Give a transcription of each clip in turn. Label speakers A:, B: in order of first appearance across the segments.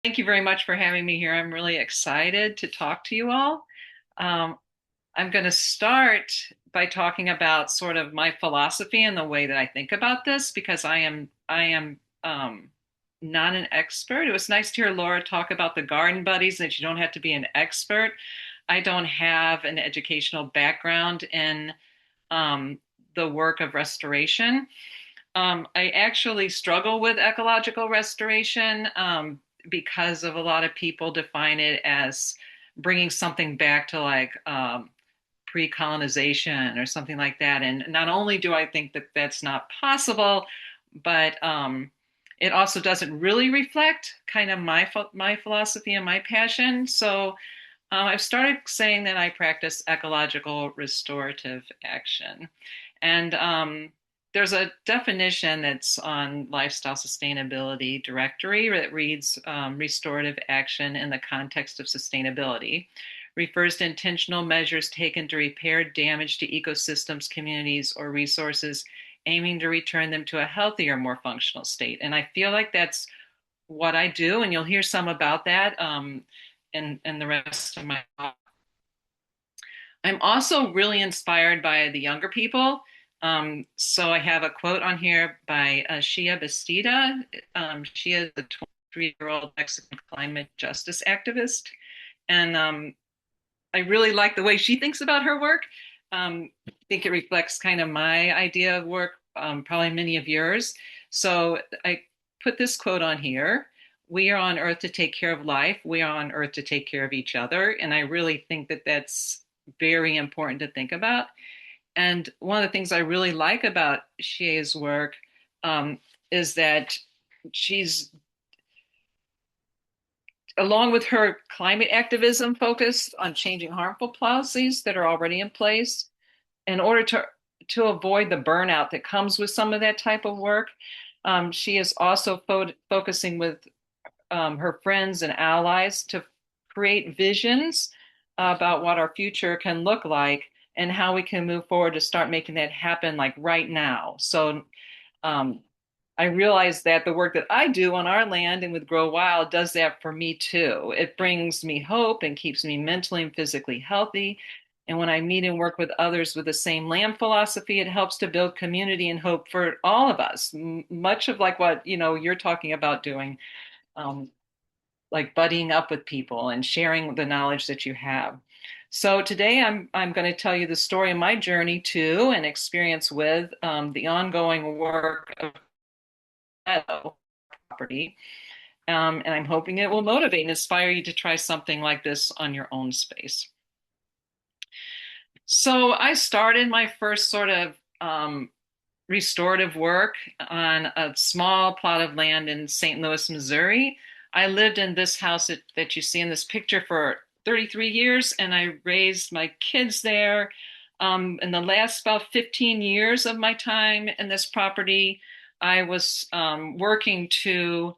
A: Thank you very much for having me here. I'm really excited to talk to you all. Um, I'm going to start by talking about sort of my philosophy and the way that I think about this because I am not an expert. It was nice to hear Laura talk about the garden buddies that you don't have to be an expert. I don't have an educational background in um, the work of restoration. I actually struggle with ecological restoration because of a lot of people define it as bringing something back to like pre-colonization or something like that. And not only do I think that that's not possible, but it also doesn't really reflect kind of my philosophy and my passion. So I've started saying that I practice ecological restorative action. And there's a definition that's on Lifestyle Sustainability Directory that reads restorative action in the context of sustainability, refers to intentional measures taken to repair damage to ecosystems, communities, or resources, aiming to return them to a healthier, more functional state. And I feel like that's what I do, and you'll hear some about that in the rest of my talk. I'm also really inspired by the younger people. So I have a quote on here by Shia Bastida. She is a 23-year-old Mexican climate justice activist. And I really like the way she thinks about her work. I think it reflects kind of my idea of work, probably many of yours. So I put this quote on here. We are on earth to take care of life. We are on earth to take care of each other. And I really think that that's very important to think about. And one of the things I really like about Shie's work um, is that she's, along with her climate activism focused on changing harmful policies that are already in place, in order to avoid the burnout that comes with some of that type of work. She is also focusing with her friends and allies to create visions about what our future can look like and how we can move forward to start making that happen like right now. So um, I realize that the work that I do on our land and with Grow Wild does that for me too. It brings me hope and keeps me mentally and physically healthy. And when I meet and work with others with the same land philosophy, it helps to build community and hope for all of us. Much of like what you're talking about doing, um, like buddying up with people and sharing the knowledge that you have. So today I'm going to tell you the story of my journey to and experience with the ongoing work of Meadow property. And I'm hoping it will motivate and inspire you to try something like this on your own space. So I started my first sort of restorative work on a small plot of land in St. Louis, Missouri. I lived in this house that you see in this picture for 33 years, and I raised my kids there. In the last about 15 years of my time in this property, I was working to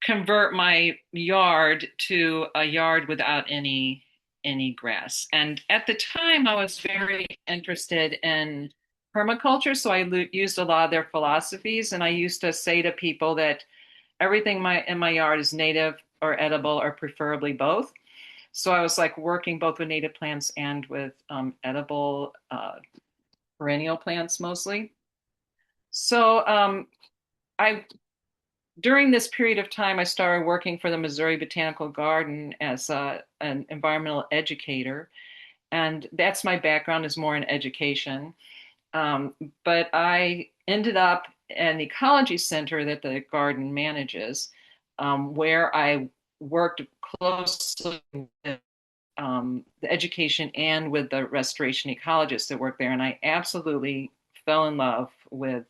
A: convert my yard to a yard without any grass. And at the time, I was very interested in permaculture, so I used a lot of their philosophies. And I used to say to people that everything in my yard is native or edible, or preferably both. So I was like working both with native plants and with edible perennial plants mostly. So I during this period of time, I started working for the Missouri Botanical Garden as an environmental educator, and that's my background is more in education. Um, but I ended up in the ecology center that the garden manages, where I worked closely with the education and with the restoration ecologists that work there, and I absolutely fell in love with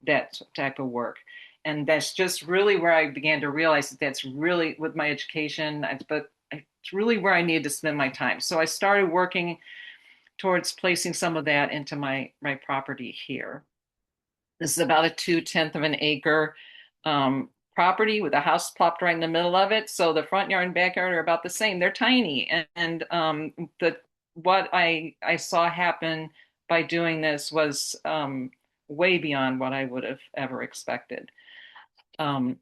A: that type of work. And that's just really where I began to realize that that's really with my education, but it's really where I needed to spend my time. So I started working towards placing some of that into my property here. This is about a 2/10 of an acre property with a house plopped right in the middle of it. So the front yard and backyard are about the same. They're tiny, and the what I saw happen by doing this was way beyond what I would have ever expected. Um,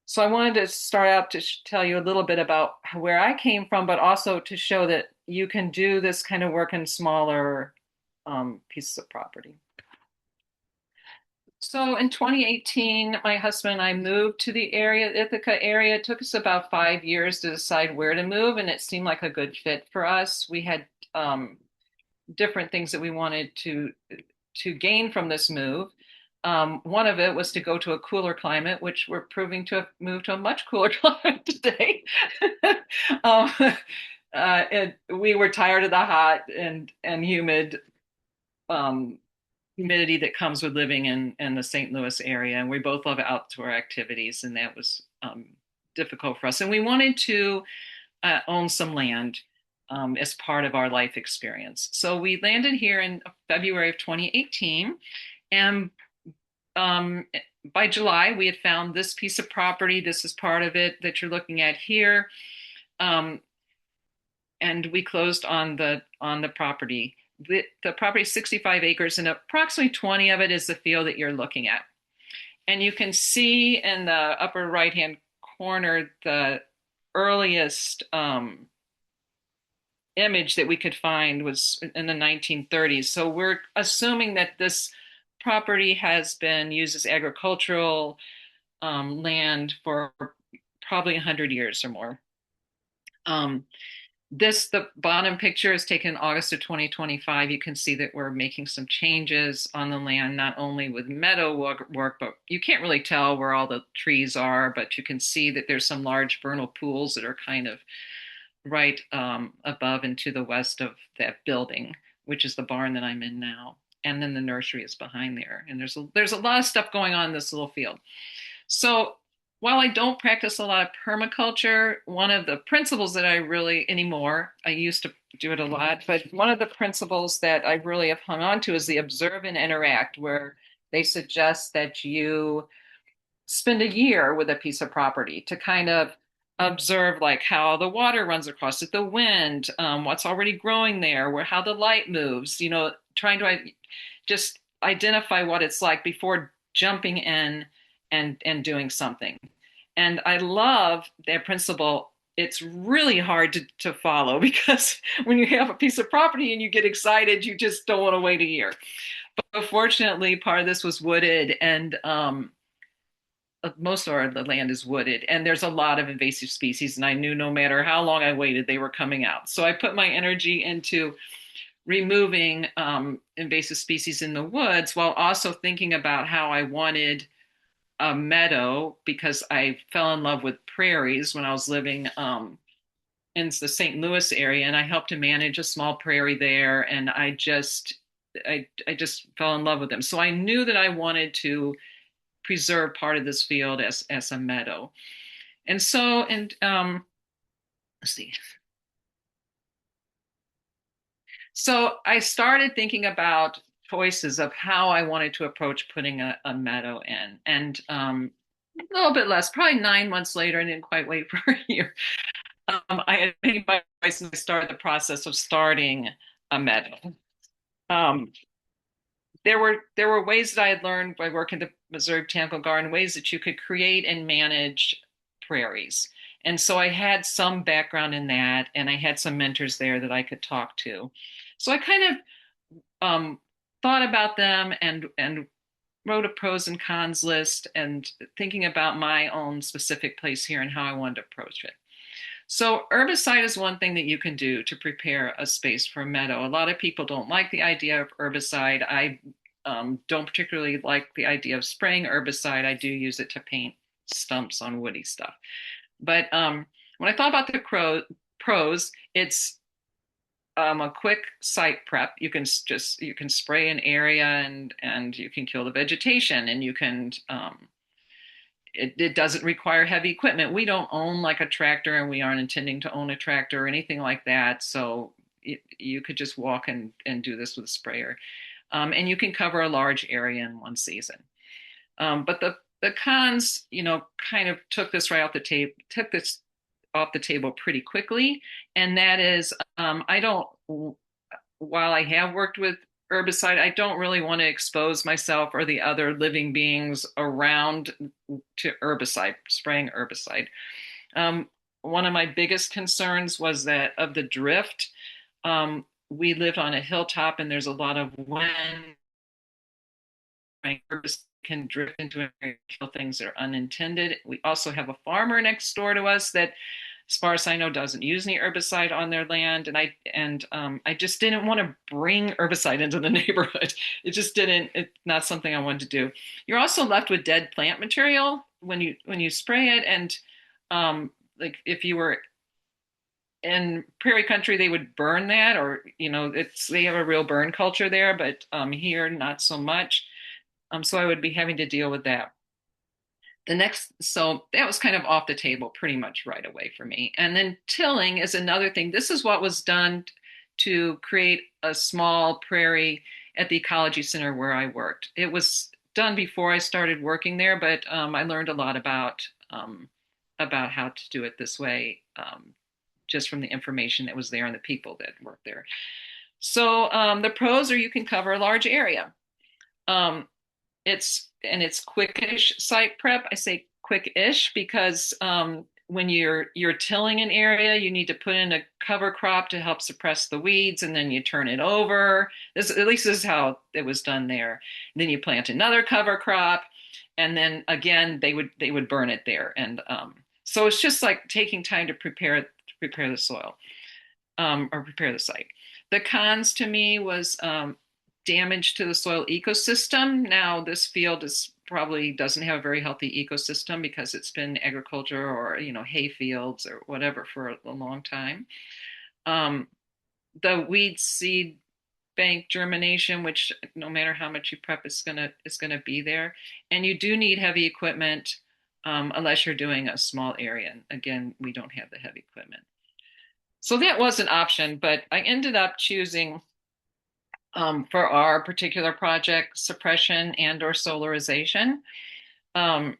A: So I wanted to start out to tell you a little bit about where I came from, but also to show that you can do this kind of work in smaller pieces of property. So in 2018, my husband and I moved to the area, Ithaca area. It took us about 5 years to decide where to move, and it seemed like a good fit for us. We had um, different things that we wanted to gain from this move. One of it was to go to a cooler climate, which we're proving to have moved to a much cooler climate today. um, we were tired of the hot and humid um, humidity that comes with living in the St. Louis area, and we both love outdoor activities, and that was difficult for us. And we wanted to own some land as part of our life experience. So we landed here in February of 2018, and um, by July, we had found this piece of property. This is part of it that you're looking at here. Um, and we closed on the property. The property is 65 acres, and approximately 20 of it is the field that you're looking at. And you can see in the upper right-hand corner the earliest image that we could find was in the 1930s. So we're assuming that this property has been used as agricultural land for probably 100 years or more. The bottom picture is taken in August of 2025. You can see that we're making some changes on the land, not only with meadow work, but you can't really tell where all the trees are, but you can see that there's some large vernal pools that are kind of right above and to the west of that building, which is the barn that I'm in now. And then the nursery is behind there. And there's a lot of stuff going on in this little field. So while I don't practice a lot of permaculture, one of the principles that I really anymore, I used to do it a lot, but one of the principles that I really have hung on to is the observe and interact, where they suggest that you spend a year with a piece of property to kind of observe like how the water runs across it, the wind, what's already growing there, where how the light moves, trying to just identify what it's like before jumping in and doing something. And I love that principle. It's really hard to follow because when you have a piece of property and you get excited, you just don't want to wait a year. But fortunately, part of this was wooded, and most of the land is wooded, and there's a lot of invasive species. And I knew no matter how long I waited, they were coming out. So I put my energy into removing invasive species in the woods while also thinking about how I wanted a meadow, because I fell in love with prairies when I was living in the St. Louis area, and I helped to manage a small prairie there, and I just fell in love with them. So I knew that I wanted to preserve part of this field as a meadow. And so, and let's see. So I started thinking about choices of how I wanted to approach putting a meadow in. And a little bit less, probably 9 months later, I didn't quite wait for a year. I had made my choice and I started the process of starting a meadow. Um, there were ways that I had learned by working at the Missouri Botanical Garden, ways that you could create and manage prairies. And so I had some background in that, and I had some mentors there that I could talk to. So I kind of thought about them and wrote a pros and cons list and thinking about my own specific place here and how I wanted to approach it. So herbicide is one thing that you can do to prepare a space for a meadow. A lot of people don't like the idea of herbicide. I don't particularly like the idea of spraying herbicide. I do use it to paint stumps on woody stuff. But when I thought about the pros, it's a quick site prep. You can spray an area and you can kill the vegetation, and you can it doesn't require heavy equipment. We don't own like a tractor, and we aren't intending to own a tractor or anything like that. So you could just walk and do this with a sprayer. And you can cover a large area in one season. But the cons, kind of took this off the table pretty quickly. And that is, I don't, while I have worked with herbicide. I don't really want to expose myself or the other living beings around to herbicide, spraying herbicide. Um, One of my biggest concerns was that of the drift. We lived on a hilltop and there's a lot of wind. Herbicide can drift into and kill things that are unintended. We also have a farmer next door to us that, as far as I know, doesn't use any herbicide on their land, and I just didn't want to bring herbicide into the neighborhood. It just didn't. It's not something I wanted to do. You're also left with dead plant material when you spray it, and like if you were in prairie country, they would burn that, or it's they have a real burn culture there, but here not so much. So I would be having to deal with that. So that was kind of off the table pretty much right away for me. And then tilling is another thing. This is what was done to create a small prairie at the ecology center where I worked. It was done before I started working there, but I learned a lot about how to do it this way, just from the information that was there and the people that worked there. So the pros are you can cover a large area. Um, it's quickish site prep. I say quickish because when you're tilling an area, you need to put in a cover crop to help suppress the weeds, and then you turn it over. At least this is how it was done there. And then you plant another cover crop, and then again they would burn it there. And so it's just like taking time to prepare the soil, or prepare the site. The cons to me was damage to the soil ecosystem. Now, this field is probably doesn't have a very healthy ecosystem because it's been agriculture or hay fields or whatever for a long time. Um, the weed seed bank germination, which no matter how much you prep, is gonna be there, and you do need heavy equipment unless you're doing a small area. And again, we don't have the heavy equipment. So that was an option, but I ended up choosing for our particular project, suppression and or solarization. Um,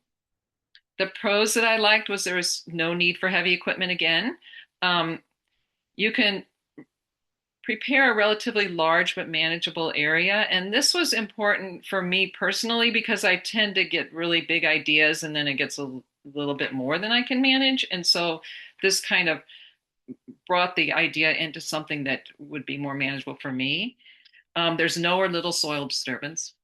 A: the pros that I liked was there was no need for heavy equipment again. Um, you can prepare a relatively large but manageable area. And this was important for me personally because I tend to get really big ideas and then it gets a little bit more than I can manage. And so this kind of brought the idea into something that would be more manageable for me. There's no or little soil disturbance.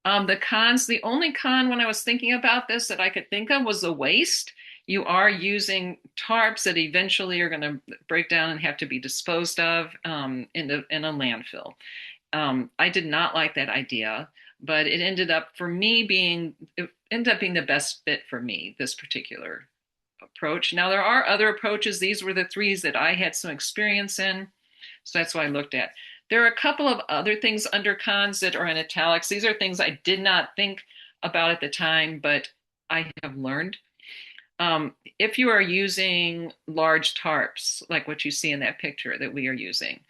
A: The only con when I was thinking about this that I could think of was the waste. You are using tarps that eventually are going to break down and have to be disposed of in a landfill. I did not like that idea, but it ended up being the best fit for me, this particular approach. Now, there are other approaches. These were the three that I had some experience in. So that's what I looked at. There are a couple of other things under cons that are in italics. These are things I did not think about at the time, but I have learned. If you are using large tarps, like what you see in that picture that we are using,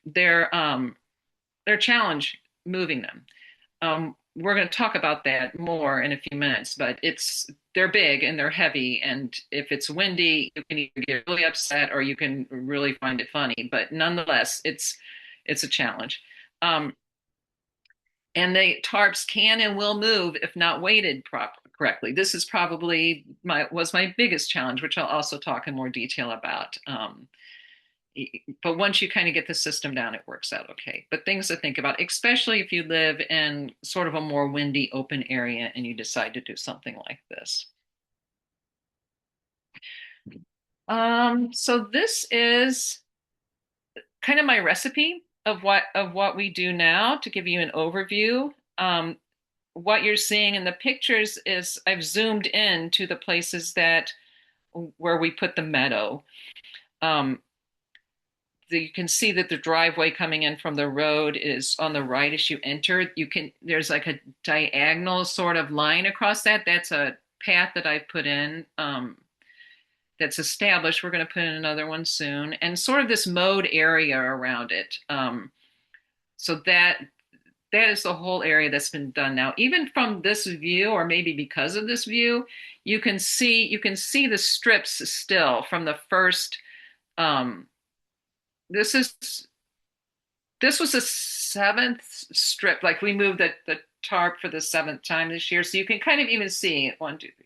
A: they're challenge moving them. We're going to talk about that more in a few minutes, but they're big and they're heavy, and if it's windy, you can either get really upset or you can really find it funny. But nonetheless, it's a challenge. And the tarps can and will move if not weighted correctly. This is probably was my biggest challenge, which I'll also talk in more detail about. But once you kind of get the system down, it works out okay. But things to think about, especially if you live in sort of a more windy, open area and you decide to do something like this. So this is kind of my recipe of what we do now to give you an overview. What you're seeing in the pictures is I've zoomed in to the places where we put the meadow. You can see that the driveway coming in from the road is on the right as you enter. There's like a diagonal sort of line across that. That's a path that I put in that's established. We're going to put in another one soon, and sort of this mowed area around it. So that is the whole area that's been done now. Even from this view, or maybe because of this view, you can see the strips still from the first. This is This was the seventh strip. Like we moved the tarp for the seventh time this year. So you can kind of even see it. One, two, three.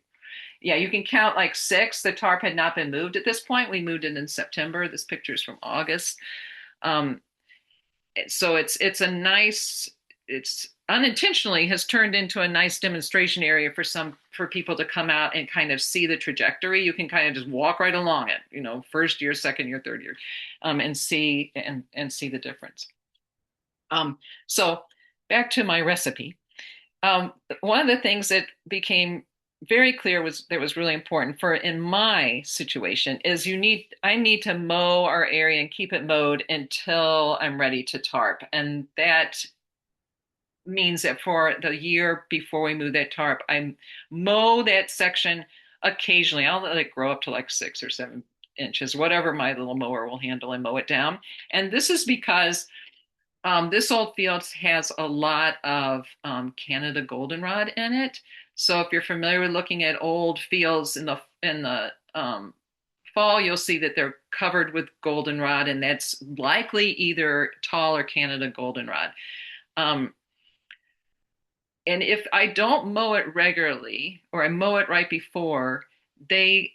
A: Yeah, you can count like six. The tarp had not been moved at this point. We moved it in September. This picture is from August. Um, so it's a nice, it's unintentionally has turned into a nice demonstration area for people to come out and kind of see the trajectory. You can kind of just walk right along it, first year, second year, third year, and see the difference. So back to my recipe. One of the things that became very clear was that was really important for in my situation is I need to mow our area and keep it mowed until I'm ready to tarp. And that means that for the year before we move that tarp, I mow that section occasionally. I'll let it grow up to like 6 or 7 inches, whatever my little mower will handle, and mow it down. And this is because this old field has a lot of Canada goldenrod in it. So if you're familiar with looking at old fields in the fall, you'll see that they're covered with goldenrod, and that's likely either tall or Canada goldenrod. And if I don't mow it regularly, or I mow it right before, they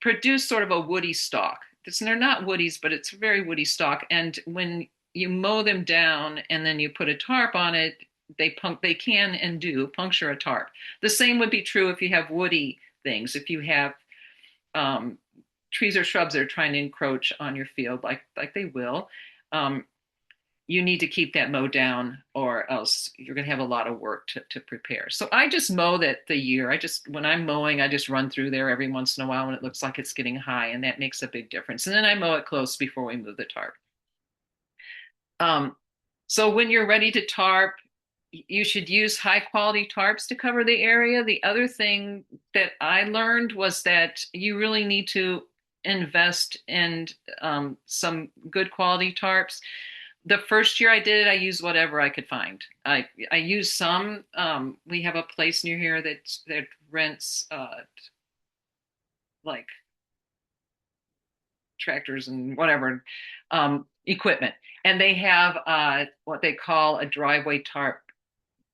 A: produce sort of a woody stalk. They're not woodies, but it's a very woody stalk. And when you mow them down and then you put a tarp on it, they can and do puncture a tarp. The same would be true if you have woody things. If you have trees or shrubs that are trying to encroach on your field, like they will, you need to keep that mow down, or else you're going to have a lot of work to prepare. So I just mow that the year. When I'm mowing, I just run through there every once in a while when it looks like it's getting high, and that makes a big difference. And then I mow it close before we move the tarp. So when you're ready to tarp, you should use high quality tarps to cover the area. The other thing that I learned was that you really need to invest in some good quality tarps. The first year I did it, I used whatever I could find. I used some. We have a place near here that rents like tractors and whatever equipment, and they have what they call a driveway tarp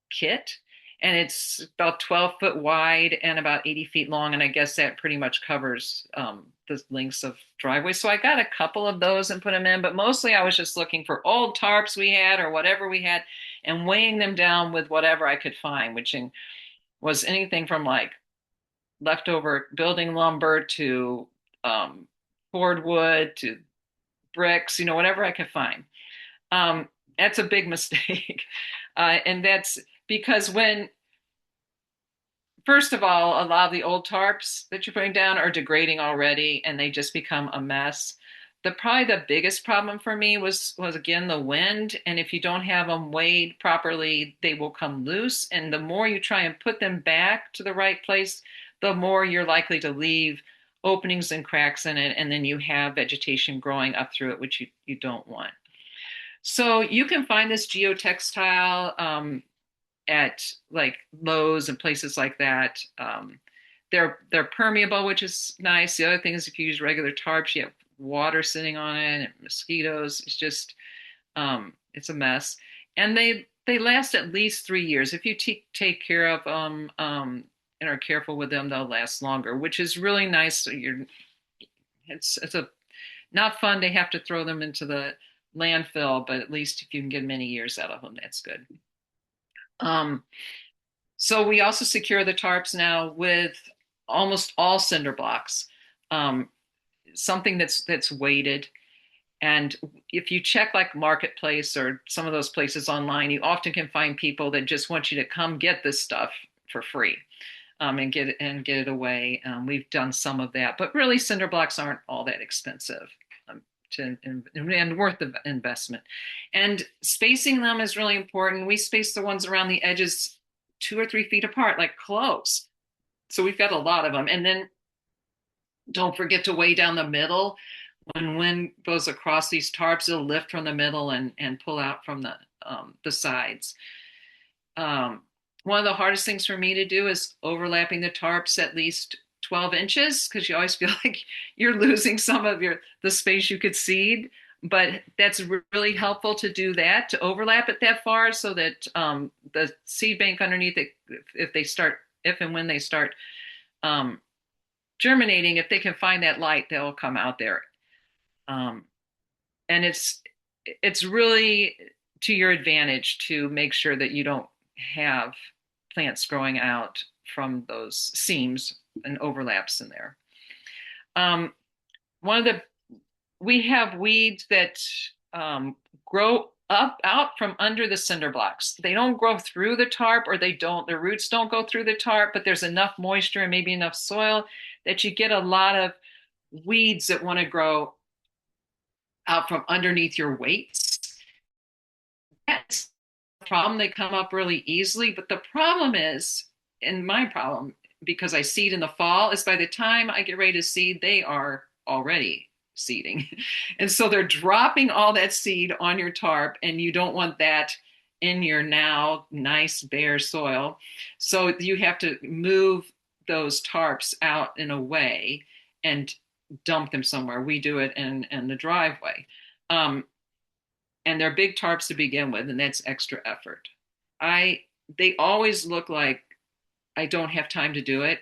A: kit, and it's about 12 foot wide and about 80 feet long, and I guess that pretty much covers the lengths of driveways. So I got a couple of those and put them in, but mostly I was just looking for old tarps we had or whatever we had and weighing them down with whatever I could find, which was anything from like leftover building lumber to board wood to bricks, whatever I could find. That's a big mistake. And that's because first of all, a lot of the old tarps that you're putting down are degrading already, and they just become a mess. Probably the biggest problem for me was again the wind. And if you don't have them weighed properly, they will come loose. And the more you try and put them back to the right place, the more you're likely to leave openings and cracks in it, and then you have vegetation growing up through it, which you don't want. So you can find this geotextile at like Lowe's and places like that. They're permeable, which is nice. The other thing is if you use regular tarps, you have water sitting on it and mosquitoes. It's just it's a mess. And they last at least 3 years. If you take care of them and are careful with them, they'll last longer, which is really nice. It's not fun to have to throw them into the landfill, but at least if you can get many years out of them, that's good. So we also secure the tarps now with almost all cinder blocks, something that's weighted. And if you check like Marketplace or some of those places online, you often can find people that just want you to come get this stuff for free. And get it away. We've done some of that, but really cinder blocks aren't all that expensive and worth the investment. And spacing them is really important. We space the ones around the edges 2 or 3 feet apart, like close. So we've got a lot of them. And then don't forget to weigh down the middle. When wind goes across these tarps, it'll lift from the middle and pull out from the sides. One of the hardest things for me to do is overlapping the tarps at least 12 inches, because you always feel like you're losing some of the space you could seed. But that's really helpful to do that, to overlap it that far so that the seed bank underneath it, if they start, if and when they start um, germinating, if they can find that light, they'll come out there. Um, and it's really to your advantage to make sure that you don't have plants growing out from those seams and overlaps in there. Um, one of the We have weeds that grow up out from under the cinder blocks. They don't grow through the tarp, or their roots don't go through the tarp, but there's enough moisture and maybe enough soil that you get a lot of weeds that want to grow out from underneath your weights. That's a problem. They come up really easily, but the problem is, and my problem, because I seed in the fall, is by the time I get ready to seed, they are already seeding. And so they're dropping all that seed on your tarp, and you don't want that in your now nice bare soil. So you have to move those tarps out in a way and dump them somewhere. We do it in the driveway. Um, and they're big tarps to begin with, and that's extra effort. I They always look like I don't have time to do it,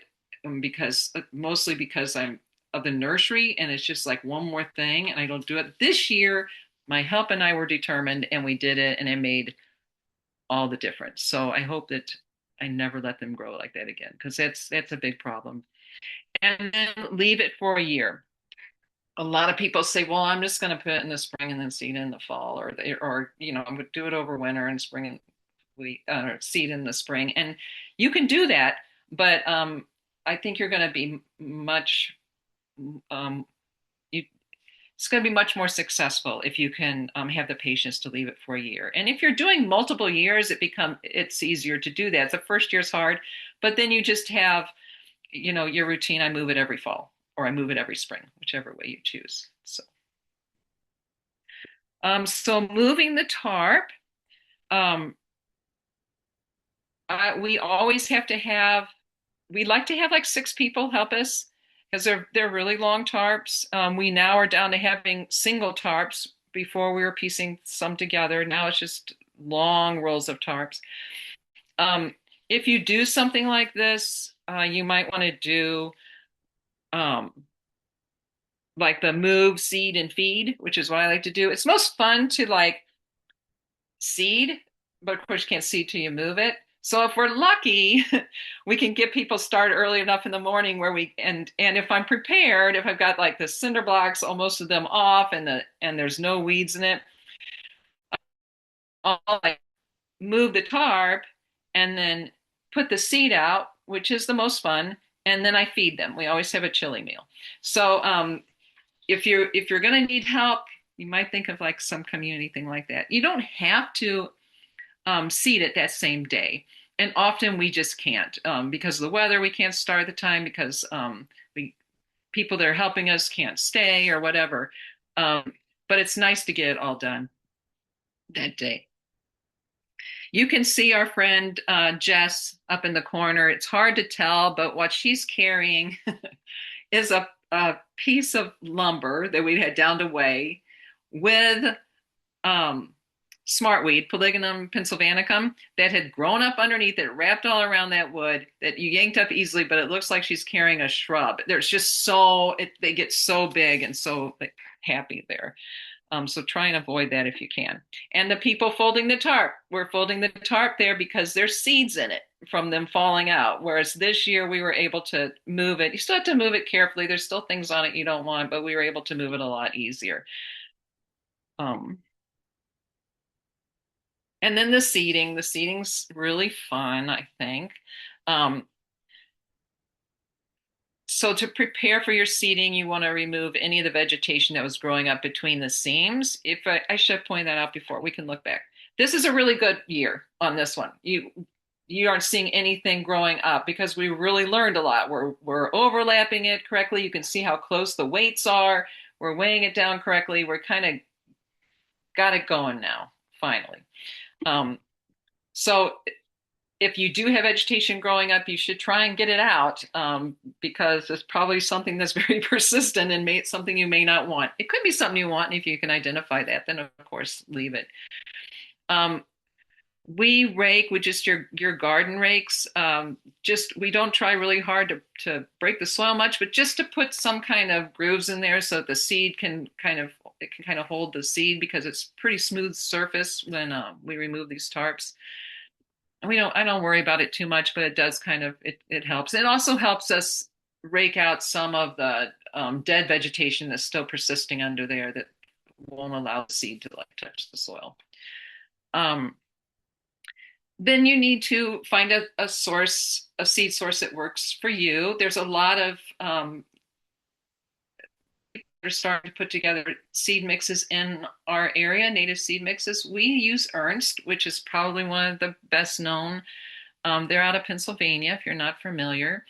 A: because mostly because I'm of the nursery and it's just like one more thing and I don't do it. This year, my help and I were determined and we did it, and it made all the difference. So I hope that I never let them grow like that again, because that's a big problem. And then leave it for a year. A lot of people say, well, I'm just going to put it in the spring and then seed in the fall, or I'm going to do it over winter and spring and we seed in the spring. And you can do that, but I think you're going to be much um, you, it's going to be much more successful if you can have the patience to leave it for a year. And if you're doing multiple years, it's easier to do that. The first year's hard, but then you just have your routine. I move it every fall, or I move it every spring, whichever way you choose. So moving the tarp, um, we always have to have. We like to have like 6 people help us because they're really long tarps. We now are down to having single tarps. Before we were piecing some together. Now it's just long rolls of tarps. If you do something like this, you might want to do um, like the move, seed, and feed, which is what I like to do. It's most fun to like seed, but of course you can't seed till you move it. So if we're lucky, we can get people started early enough in the morning where and if I'm prepared, if I've got like the cinder blocks, all most of them off, and there's no weeds in it, I'll like move the tarp and then put the seed out, which is the most fun, and then I feed them. We always have a chili meal. So if you're going to need help, you might think of like some community thing like that. You don't have to seed it that same day. And often we just can't because of the weather. We can't start at the time because we people that are helping us can't stay or whatever. But it's nice to get it all done that day. You can see our friend Jess up in the corner. It's hard to tell, but what she's carrying is a piece of lumber that we had down to weigh with smartweed, Polygonum pennsylvanicum, that had grown up underneath it, wrapped all around that wood that you yanked up easily, but it looks like she's carrying a shrub. There's just they get so big and so like, happy there. So try and avoid that if you can. And the people folding the tarp, we're folding the tarp there because there's seeds in it from them falling out. Whereas this year we were able to move it. You still have to move it carefully. There's still things on it you don't want, but we were able to move it a lot easier. And then the seeding's really fun, I think. So to prepare for your seeding, you want to remove any of the vegetation that was growing up between the seams. I should have pointed that out before, we can look back. This is a really good year on this one. You aren't seeing anything growing up because we really learned a lot. We're overlapping it correctly. You can see how close the weights are. We're weighing it down correctly. We're kind of got it going now, finally. So if you do have vegetation growing up, you should try and get it out, because it's probably something that's very persistent and something you may not want. It could be something you want, and if you can identify that, then of course leave it. Um, we rake with just your garden rakes. Just we don't try really hard to break the soil much, but just to put some kind of grooves in there so that the seed can kind of it can kind of hold the seed because it's pretty smooth surface when we remove these tarps. And I don't worry about it too much, but it does kind of it helps. It also helps us rake out some of the dead vegetation that's still persisting under there that won't allow the seed to like touch the soil. Um, then you need to find a source, a seed source that works for you. There's a lot of are starting to put together seed mixes in our area, native seed mixes. We use Ernst, which is probably one of the best known. They're out of Pennsylvania, if you're not familiar.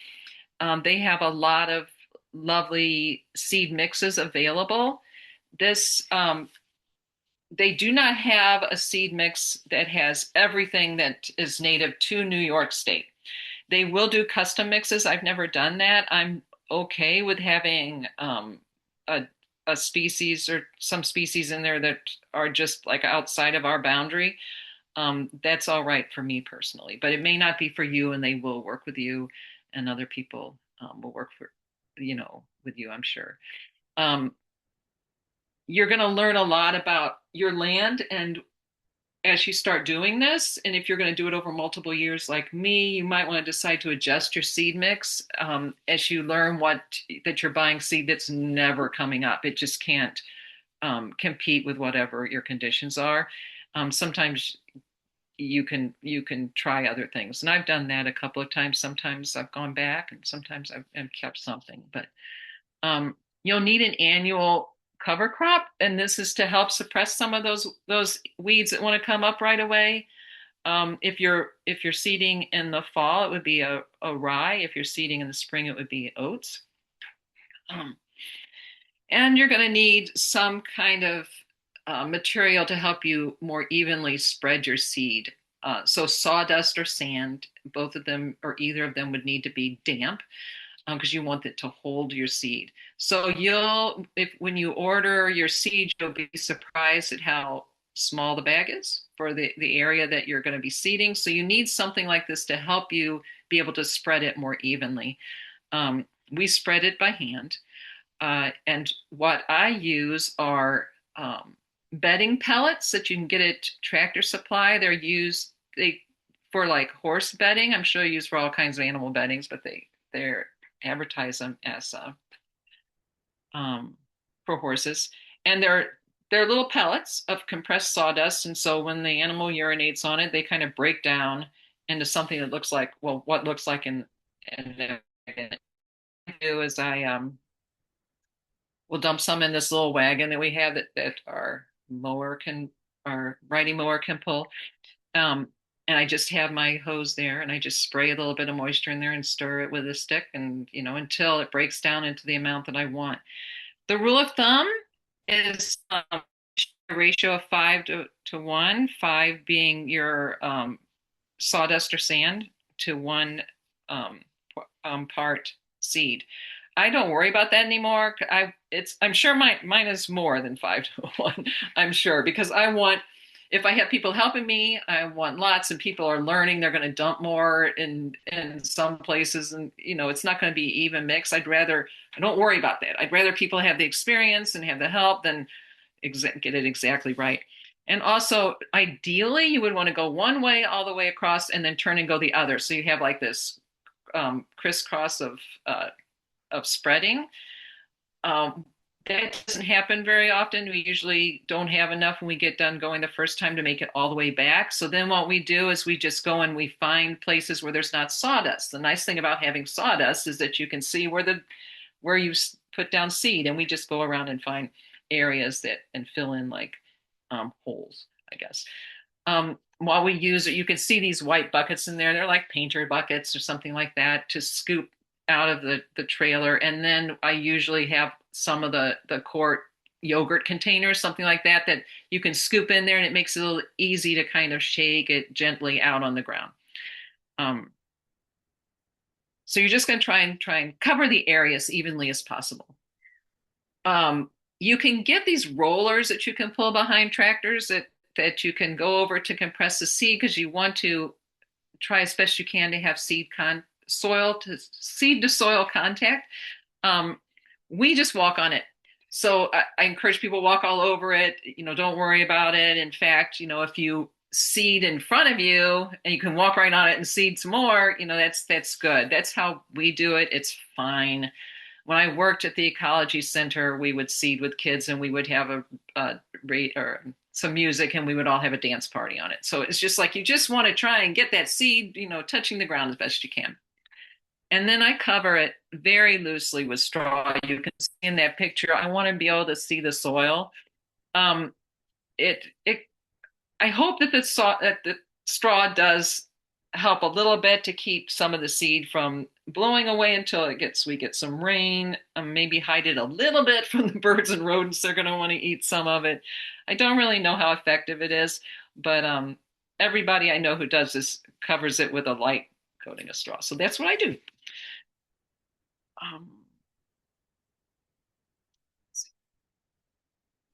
A: They have a lot of lovely seed mixes available. This They do not have a seed mix that has everything that is native to New York State. They will do custom mixes. I've never done that. I'm okay with having a, a species or some species in there that are just like outside of our boundary. That's all right for me personally, but it may not be for you, and they will work with you, and other people will work for, with you, I'm sure. Um, you're going to learn a lot about your land and as you start doing this, and if you're going to do it over multiple years like me, you might want to decide to adjust your seed mix as you learn that you're buying seed that's never coming up. It just can't compete with whatever your conditions are. Sometimes you can try other things, and I've done that a couple of times. Sometimes I've gone back, and sometimes I've kept something. But you'll need an annual cover crop, and this is to help suppress some of those weeds that want to come up right away. If you're seeding in the fall, it would be a rye. If you're seeding in the spring, it would be oats. Um, and you're going to need some kind of material to help you more evenly spread your seed. So sawdust or sand, both of them or either of them would need to be damp because you want it to hold your seed. So when you order your seed, you'll be surprised at how small the bag is for the area that you're going to be seeding. So you need something like this to help you be able to spread it more evenly. We spread it by hand. And what I use are bedding pellets that you can get at Tractor Supply. They for like horse bedding. I'm sure used for all kinds of animal beddings, but they're advertise them as for horses, and they're little pellets of compressed sawdust. And so when the animal urinates on it, they kind of break down into something that looks like what looks like in the what I do is I will dump some in this little wagon that we have that our riding mower can pull. Um, and I just have my hose there and I just spray a little bit of moisture in there and stir it with a stick and, until it breaks down into the amount that I want. The rule of thumb is a ratio of 5 to 1, 5 being your sawdust or sand to 1 part seed. I don't worry about that anymore. I'm sure mine is more than 5 to 1. I'm sure because if I have people helping me, I want lots, and people are learning. They're going to dump more in some places, and it's not going to be even mix. I don't worry about that. I'd rather people have the experience and have the help than get it exactly right. And also, ideally, you would want to go one way all the way across and then turn and go the other, so you have like this crisscross of spreading. That doesn't happen very often. We usually don't have enough when we get done going the first time to make it all the way back. So then what we do is we just go and we find places where there's not sawdust. The nice thing about having sawdust is that you can see where you put down seed, and we just go around and find areas and fill in like holes, I guess. While we use it, you can see these white buckets in there. They're like painter buckets or something like that to scoop out of the trailer. And then I usually have some of the quart yogurt containers, something like that you can scoop in there, and it makes it a little easy to kind of shake it gently out on the ground. Um, so you're just going to try and cover the area as evenly as possible. You can get these rollers that you can pull behind tractors that you can go over to compress the seed because you want to try as best you can to have seed to soil contact. Um, we just walk on it. So I encourage people to walk all over it. Don't worry about it. In fact, if you seed in front of you and you can walk right on it and seed some more, that's good. That's how we do it. It's fine. When I worked at the ecology center, we would seed with kids and we would have a rate or some music and we would all have a dance party on it. So it's just like you just want to try and get that seed, touching the ground as best you can. And then I cover it very loosely with straw. You can see in that picture, I want to be able to see the soil. Um, it I hope that the straw does help a little bit to keep some of the seed from blowing away until we get some rain, maybe hide it a little bit from the birds and rodents. They're going to want to eat some of it. I don't really know how effective it is, but everybody I know who does this covers it with a light coating of straw. So that's what I do. Um,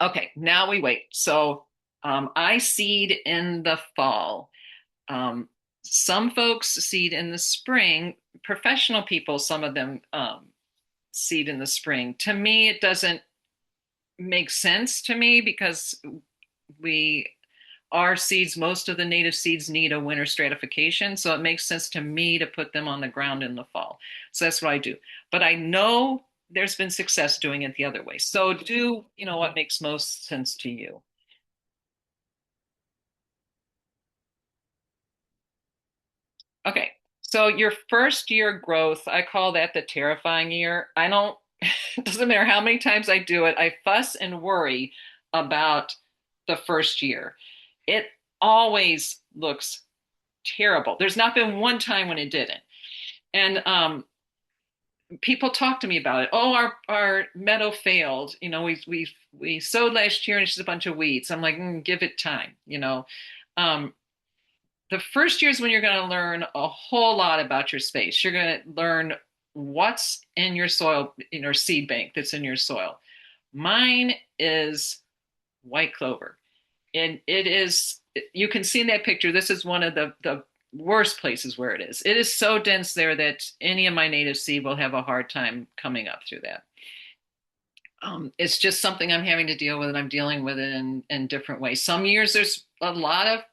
A: okay, now we wait. So I seed in the fall. Um, some folks seed in the spring. Professional people, some of them seed in the spring. To me, it doesn't make sense to me because we our seeds, most of the native seeds need a winter stratification. So it makes sense to me to put them on the ground in the fall. So that's what I do. But I know there's been success doing it the other way. So do, what makes most sense to you. Okay. So your first year growth, I call that the terrifying year. I don't, it doesn't matter how many times I do it, I fuss and worry about the first year. It always looks terrible. There's not been one time when it didn't. And people talk to me about it. Oh, our meadow failed. We sowed last year and it's just a bunch of weeds. I'm like, give it time. Um, the first year is when you're going to learn a whole lot about your space. You're going to learn what's in your soil, in your seed bank that's in your soil. Mine is white clover. And it is, you can see in that picture, this is one of the worst places where it is. It is so dense there that any of my native seed will have a hard time coming up through that. It's just something I'm having to deal with, and I'm dealing with it in different ways. Some years there's a lot of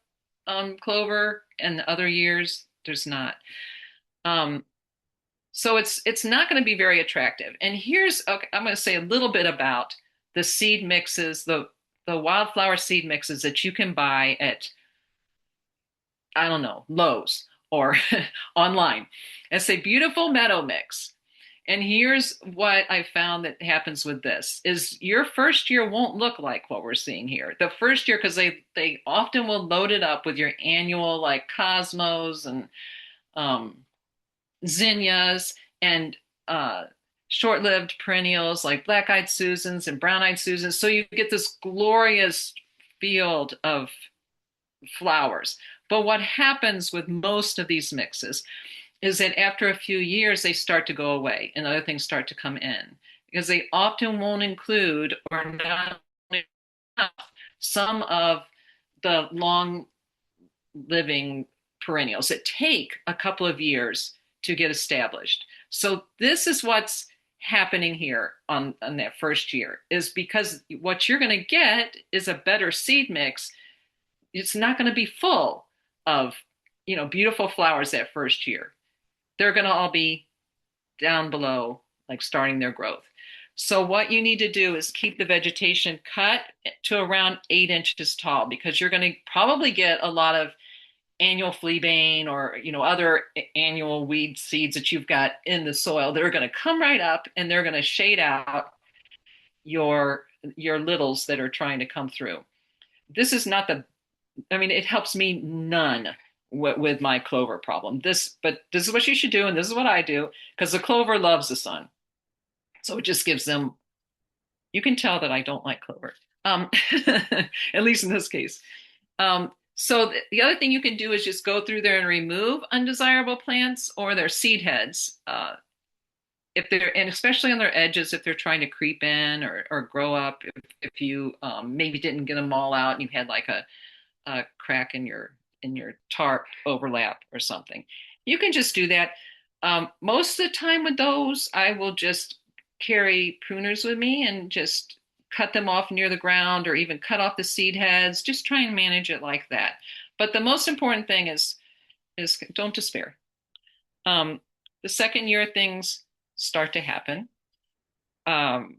A: clover, and other years there's not. Um, so it's not going to be very attractive. And here's okay, I'm going to say a little bit about the seed mixes, the wildflower seed mixes that you can buy at, I don't know, Lowe's or online. It's a beautiful meadow mix. And here's what I found that happens with this is your first year won't look like what we're seeing here. The first year, because they often will load it up with your annual like cosmos and um, zinnias and short-lived perennials like black-eyed Susans and brown-eyed Susans. So you get this glorious field of flowers. But what happens with most of these mixes is that after a few years, they start to go away and other things start to come in because they often won't include or not enough some of the long living perennials that take a couple of years to get established. So this is what's happening here on that first year is because what you're going to get is a better seed mix. It's not going to be full of, beautiful flowers that first year. They're going to all be down below, like starting their growth. So what you need to do is keep the vegetation cut to around 8 inches tall because you're going to probably get a lot of annual fleabane or other annual weed seeds that you've got in the soil. They're going to come right up and they're going to shade out your littles that are trying to come through. This is not it helps me none with my clover problem. But this is what you should do, and this is what I do, because the clover loves the sun. So it just gives them, you can tell that I don't like clover, at least in this case. So the other thing you can do is just go through there and remove undesirable plants or their seed heads. If they're, and especially on their edges, if they're trying to creep in or grow up, if you maybe didn't get them all out and you had like a crack in your tarp overlap or something, you can just do that. Most of the time with those, I will just carry pruners with me and just cut them off near the ground or even cut off the seed heads. Just try and manage it like that. But the most important thing is don't despair. Um, the second year things start to happen, um,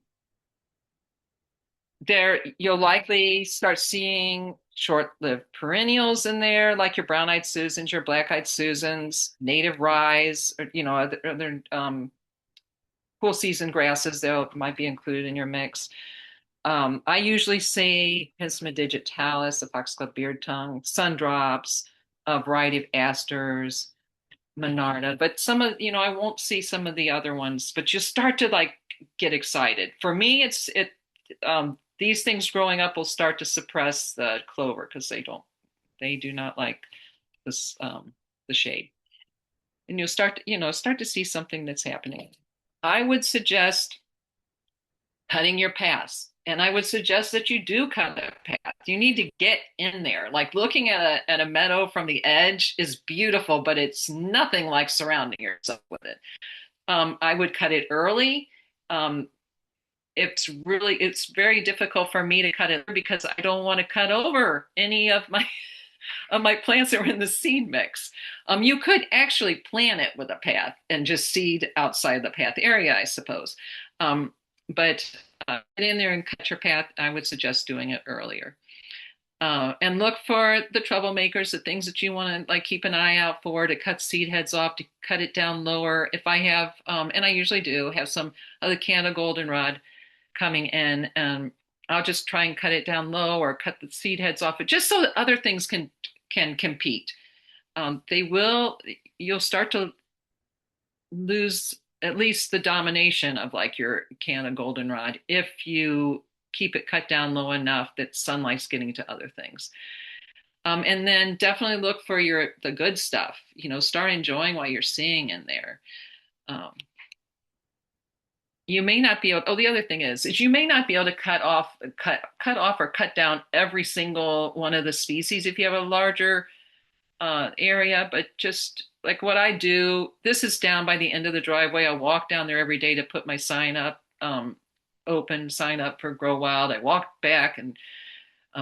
A: there you'll likely start seeing short-lived perennials in there, like your brown-eyed Susans, your black-eyed Susans, native rye, or other cool season grasses that might be included in your mix. I usually see Pisma digitalis, the foxglove beard tongue, sundrops, a variety of asters, Monarda, but some of I won't see some of the other ones, but you start to like get excited. For me, these things growing up will start to suppress the clover because they do not like this the shade, and you'll start to see something that's happening. I would suggest cutting your paths. And I would suggest that you do cut a path. You need to get in there. Like looking at a meadow from the edge is beautiful, but it's nothing like surrounding yourself with it. I would cut it early. Um, it's very difficult for me to cut it because I don't want to cut over any of my of my plants that were in the seed mix. You could actually plant it with a path and just seed outside the path area, I suppose. But get in there and cut your path. I would suggest doing it earlier. And look for the troublemakers, the things that you want to like keep an eye out for, to cut seed heads off, to cut it down lower. If I have, and I usually do, have some of the Canada goldenrod coming in, and I'll just try and cut it down low or cut the seed heads off, just so that other things can compete. You'll start to lose at least the domination of like your Canada goldenrod if you keep it cut down low enough that sunlight's getting to other things. And then definitely look for the good stuff. Start enjoying what you're seeing in there. Um, you may not be able. Oh, the other thing is you may not be able to cut off or cut down every single one of the species if you have a larger area, but just like what I do, this is down by the end of the driveway. I walk down there every day to put my sign up, open sign up for Grow Wild. I walk back and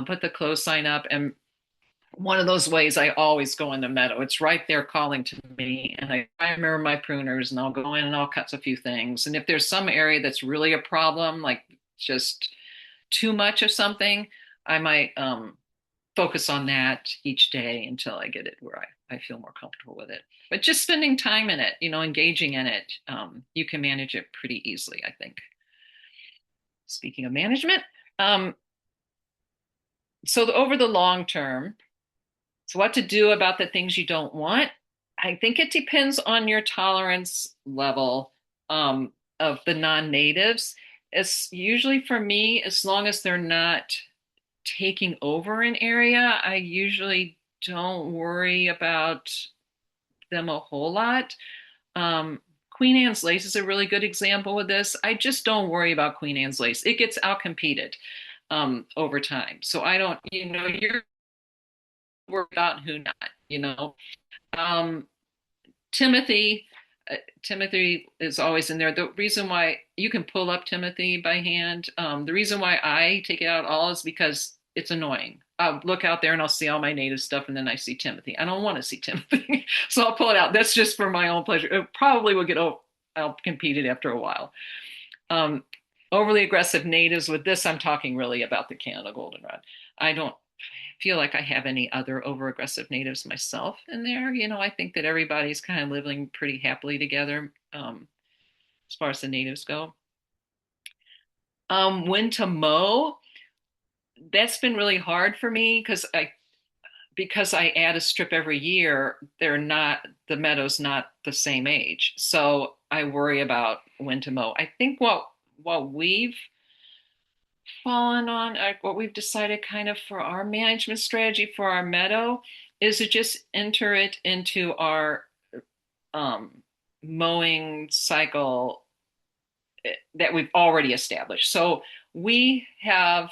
A: put the closed sign up. And one of those ways I always go in the meadow. It's right there calling to me. And I remember my pruners and I'll go in and I'll cut a few things. And if there's some area that's really a problem, like just too much of something, I might focus on that each day until I get it where I feel more comfortable with it. But just spending time in it, engaging in it, you can manage it pretty easily, I think. Speaking of management, so over the long term, so what to do about the things you don't want? I think it depends on your tolerance level of the non-natives. It's usually for me, as long as they're not taking over an area, I usually don't worry about them a whole lot. Queen Anne's lace is a really good example of this. I just don't worry about Queen Anne's lace. It gets outcompeted over time. So I don't, you're worried about who not. Um, Timothy, Timothy is always in there. The reason why you can pull up Timothy by hand, the reason why I take it out all is because it's annoying. I'll look out there and I'll see all my native stuff and then I see Timothy. I don't want to see Timothy. So I'll pull it out. That's just for my own pleasure. It probably will get outcompeted after a while. Overly aggressive natives with this, I'm talking really about the Canada goldenrod. I don't feel like I have any other over aggressive natives myself in there. I think that everybody's kind of living pretty happily together as far as the natives go. When to mow, that's been really hard for me because I add a strip every year. The meadow's not the same age, so I worry about when to mow. I think what we've fallen on, what we've decided kind of for our management strategy for our meadow is to just enter it into our um, mowing cycle that we've already established. So we have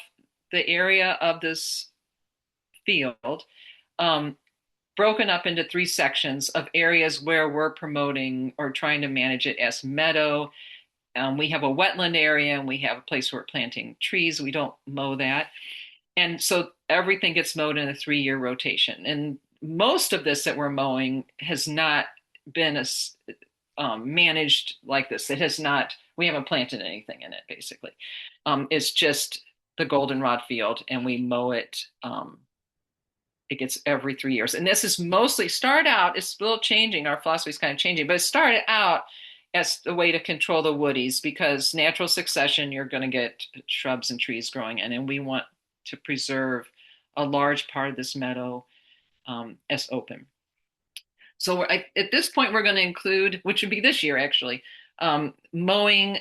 A: the area of this field um, broken up into three sections of areas where we're promoting or trying to manage it as meadow. We have a wetland area and we have a place where we're planting trees. We don't mow that. And so everything gets mowed in a 3-year rotation. And most of this that we're mowing has not been managed like this. It has not, we haven't planted anything in it, basically. It's just the goldenrod field, and we mow it. It gets every 3 years. And this is mostly start out, it's still changing. Our philosophy is kind of changing, but it started out as a way to control the woodies because natural succession, you're going to get shrubs and trees growing in, and we want to preserve a large part of this meadow as open. So at this point, we're going to include, which would be this year actually, mowing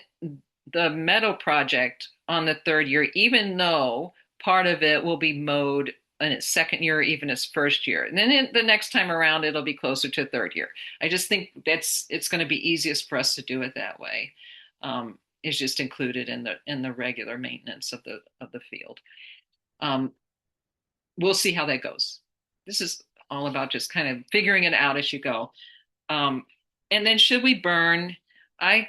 A: the meadow project on the 3rd year, even though part of it will be mowed in its 2nd year, even its 1st year. And then the next time around, it'll be closer to 3rd year. I just think it's going to be easiest for us to do it that way. Is just included in the regular maintenance of the field. We'll see how that goes. This is all about just kind of figuring it out as you go. Um, and then should we burn? I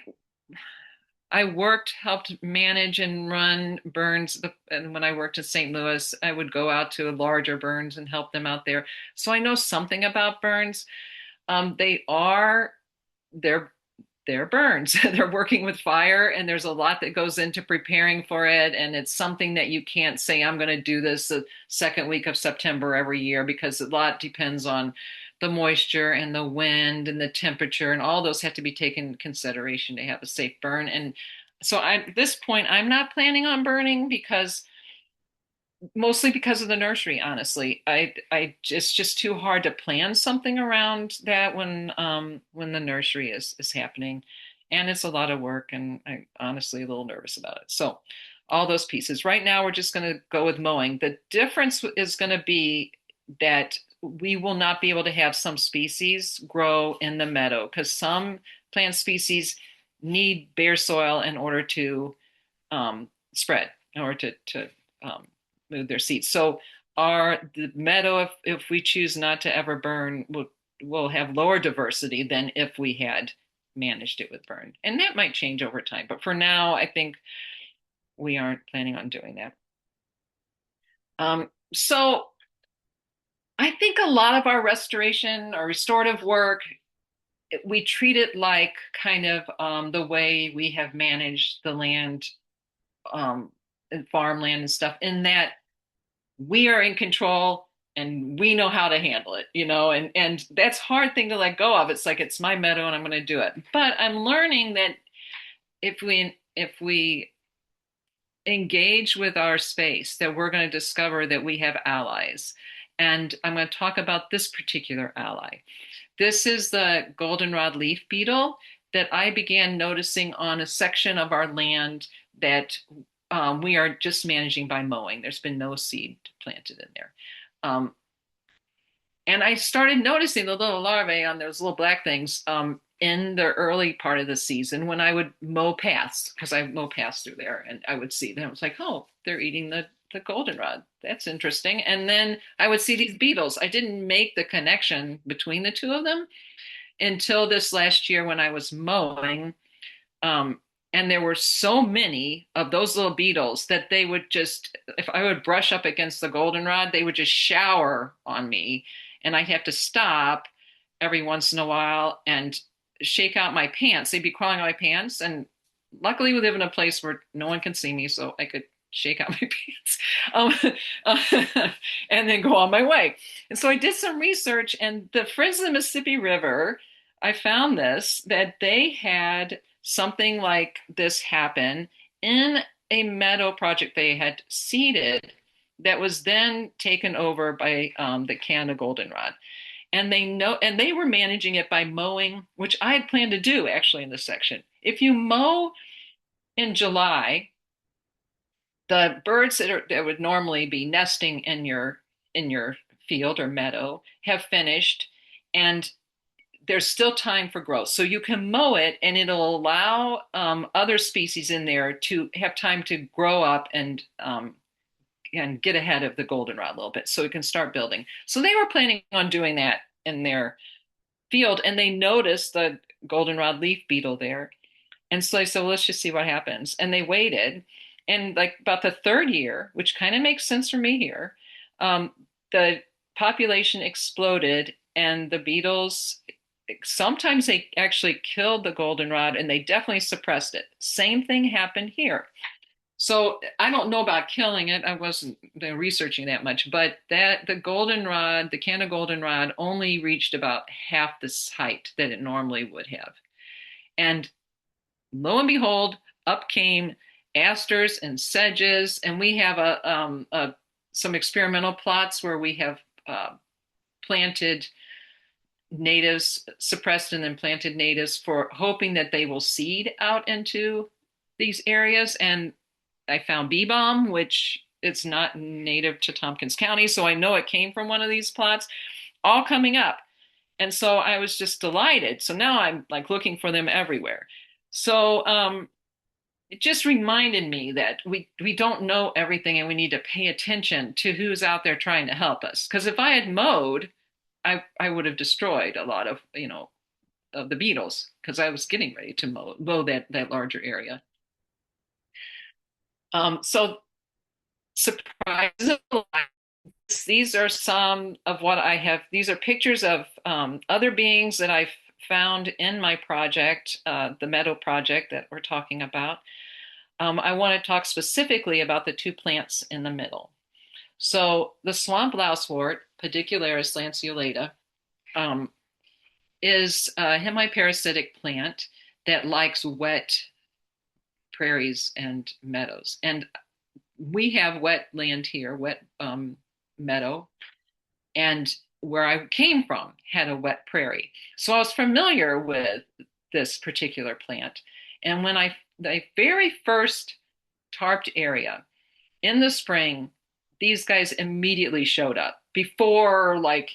A: helped manage and run burns. And when I worked in St. Louis, I would go out to larger burns and help them out there. So I know something about burns. They are, they're they're burns. They're working with fire, and there's a lot that goes into preparing for it. And it's something that you can't say, I'm going to do this the 2nd week of September every year, because a lot depends on the moisture and the wind and the temperature, and all those have to be taken into consideration to have a safe burn. And so at this point, I'm not planning on burning because mostly because of the nursery, honestly. It's just too hard to plan something around that when the nursery is happening, and it's a lot of work, and I'm honestly a little nervous about it. So all those pieces. Right now, we're just going to go with mowing. The difference is going to be that we will not be able to have some species grow in the meadow because some plant species need bare soil in order to spread, in order to move their seeds. So the meadow, if we choose not to ever burn, will have lower diversity than if we had managed it with burn. And that might change over time. But for now, I think we aren't planning on doing that. So I think a lot of our restoration or restorative work, we treat it like kind of the way we have managed the land and farmland and stuff, in that we are in control and we know how to handle it, and that's a hard thing to let go of. It's like, it's my meadow and I'm going to do it. But I'm learning that if we engage with our space, that we're going to discover that we have allies. And I'm going to talk about this particular ally. This is the goldenrod leaf beetle that I began noticing on a section of our land that we are just managing by mowing. There's been no seed planted in there. And I started noticing the little larvae on those little black things in the early part of the season when I would mow paths, because I mow paths through there, and I would see them. It's like, oh, they're eating the goldenrod. That's interesting. And then I would see these beetles. I didn't make the connection between the two of them until this last year when I was mowing. And there were so many of those little beetles that they would just, if I would brush up against the goldenrod, they would just shower on me. And I'd have to stop every once in a while and shake out my pants. They'd be crawling on my pants. And luckily, we live in a place where no one can see me, so I could shake out my pants and then go on my way. And so I did some research, and the Friends of the Mississippi River, I found that they had something like this happen in a meadow project they had seeded that was then taken over by the Canada goldenrod. And they were managing it by mowing, which I had planned to do actually in this section. If you mow in July, The birds that would normally be nesting in your field or meadow have finished, and there's still time for growth. So you can mow it, and it'll allow other species in there to have time to grow up and get ahead of the goldenrod a little bit, so it can start building. So they were planning on doing that in their field, and they noticed the goldenrod leaf beetle there. And so they said, well, let's just see what happens. And they waited. And like about the third year, which kind of makes sense for me here, the population exploded, and the beetles, sometimes they actually killed the goldenrod, and they definitely suppressed it. Same thing happened here. So I don't know about killing it. I wasn't researching that much, but that the goldenrod, the Canada goldenrod, only reached about half this height that it normally would have. And lo and behold, up came asters and sedges, and we have some experimental plots where we have planted natives, suppressed and then planted natives for hoping that they will seed out into these areas. And I found bee balm, which it's not native to Tompkins County, so I know it came from one of these plots, all coming up. And so I was just delighted. So now I'm like looking for them everywhere. So it just reminded me that we don't know everything, and we need to pay attention to who's out there trying to help us. Because if I had mowed, I would have destroyed a lot of of the beetles, because I was getting ready to mow that larger area. So surprises. These are some of what I have. These are pictures of other beings that I've found in my project, the Meadow project that we're talking about. I want to talk specifically about the two plants in the middle. So the swamp lousewort, Pedicularis lanceolata, is a hemiparasitic plant that likes wet prairies and meadows. And we have wet land here, wet meadow, and where I came from had a wet prairie. So I was familiar with this particular plant. And when the very first tarped area in the spring, these guys immediately showed up before like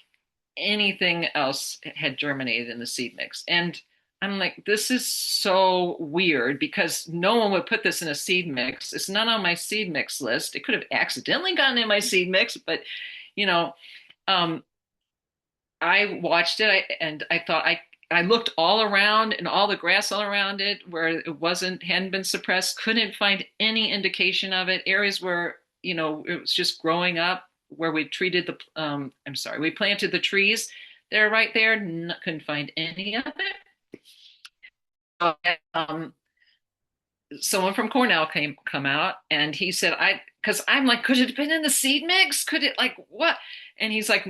A: anything else had germinated in the seed mix. And I'm like, this is so weird, because no one would put this in a seed mix. It's not on my seed mix list. It could have accidentally gotten in my seed mix, but you know, um, I watched it and I thought I looked all around and all the grass all around it where it hadn't been suppressed, couldn't find any indication of it. Areas where, it was just growing up, where we treated we planted the trees. They're right there. Couldn't find any of it. Um, Someone from Cornell come out, and he said, because I'm like, could it have been in the seed mix? Could it, like, what? And he's like,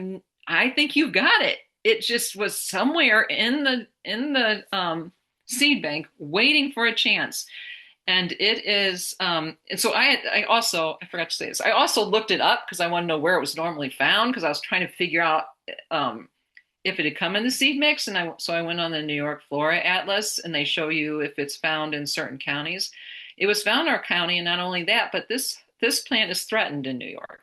A: I think you got it. It just was somewhere in the seed bank waiting for a chance. And it is, and so I forgot to say this. I also looked it up because I want to know where it was normally found, because I was trying to figure out if it had come in the seed mix. And I went on the New York Flora Atlas, and they show you if it's found in certain counties. It was found in our county, and not only that, but this plant is threatened in New York.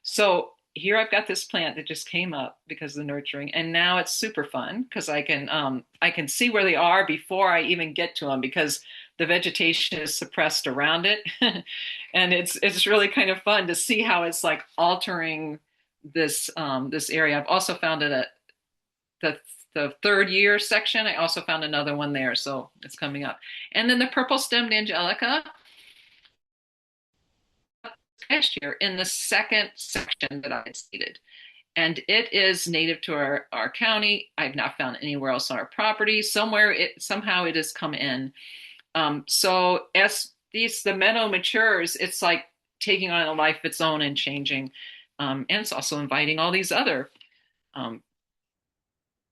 A: So here I've got this plant that just came up because of the nurturing, and now it's super fun because I can see where they are before I even get to them, because the vegetation is suppressed around it. And it's really kind of fun to see how it's like altering this area. I've also found it at the third year section. I also found another one there, so it's coming up. And then the purple stemmed angelica last year in the second section that I had seeded. And it is native to our county. I've not found anywhere else on our property. Somehow it has come in. So as the meadow matures, it's like taking on a life of its own and changing. And it's also inviting all these other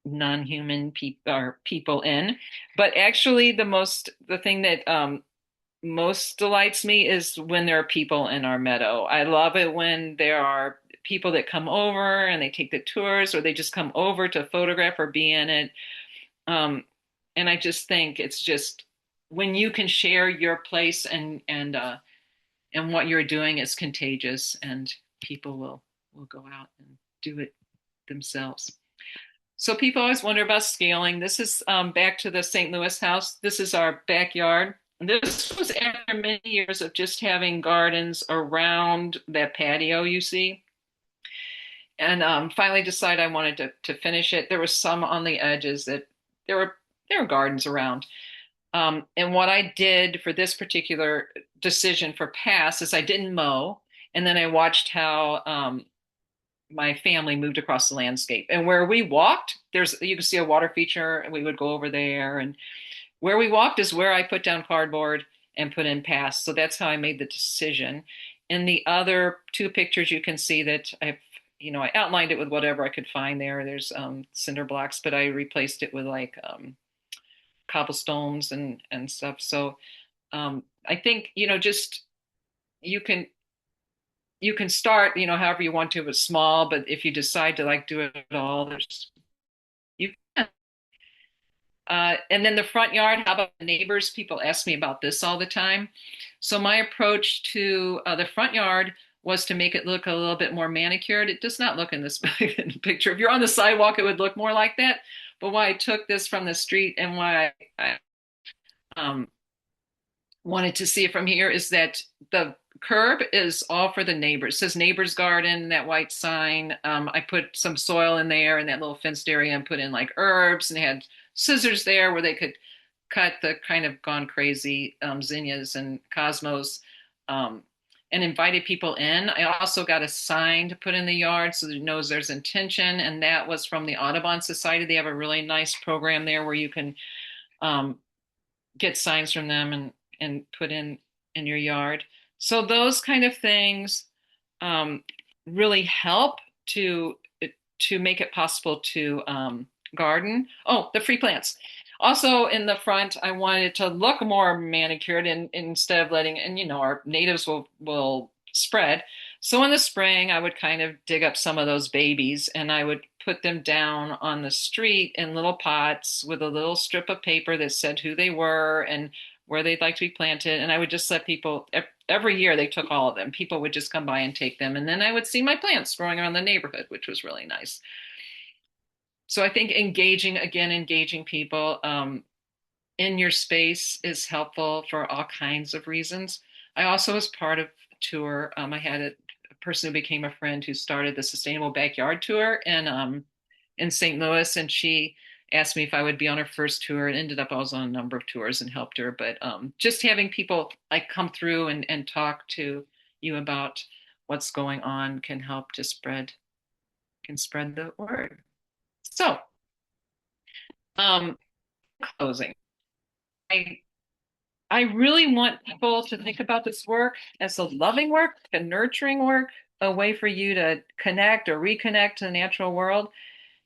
A: non-human people in. But actually, the thing that most delights me is when there are people in our meadow. I love it when there are people that come over and they take the tours, or they just come over to photograph or be in it. And I just think it's just when you can share your place and and what you're doing is contagious, and people will go out and do it themselves. So people always wonder about scaling. This is back to the St. Louis house. This is our backyard. This was after many years of just having gardens around that patio you see. And finally decided I wanted to finish it. There was some on the edges that there were there were gardens around. And what I did for this particular decision for pass is I didn't mow, and then I watched how my family moved across the landscape. And where we walked, there's you can see a water feature, and we would go over there. And where we walked is where I put down cardboard and put in pass. So that's how I made the decision. In the other two pictures, you can see that I outlined it with whatever I could find there. There's cinder blocks, but I replaced it with like cobblestones and stuff. So I think just you can you can start however you want to with small, but if you decide to like do it all, there's you can. And then the front yard, how about the neighbors? People ask me about this all the time. So my approach to the front yard was to make it look a little bit more manicured. It does not look in this picture. If you're on the sidewalk, it would look more like that. But why I took this from the street and why I wanted to see it from here is that the curb is all for the neighbors. It says neighbor's garden, that white sign. I put some soil in there in that little fenced area and put in like herbs and had scissors there where they could cut the kind of gone crazy zinnias and cosmos, and invited people in. I also got a sign to put in the yard so that it knows there's intention, and that was from the Audubon Society. They have a really nice program there where you can um, get signs from them and put in your yard. So those kind of things um, really help to make it possible to garden. Oh, the free plants. Also in the front, I wanted it to look more manicured, and instead of letting, and our natives will spread. So in the spring, I would kind of dig up some of those babies and I would put them down on the street in little pots with a little strip of paper that said who they were and where they'd like to be planted. And I would just let people, every year they took all of them. People would just come by and take them. And then I would see my plants growing around the neighborhood, which was really nice. So I think engaging people in your space is helpful for all kinds of reasons. I also was part of a tour. I had a person who became a friend who started the Sustainable Backyard Tour in St. Louis, and she asked me if I would be on her first tour. It ended up I was on a number of tours and helped her. But just having people like come through and talk to you about what's going on can help to spread the word. So, um, closing. I I really want people to think about this work as a loving work, a nurturing work, a way for you to connect or reconnect to the natural world.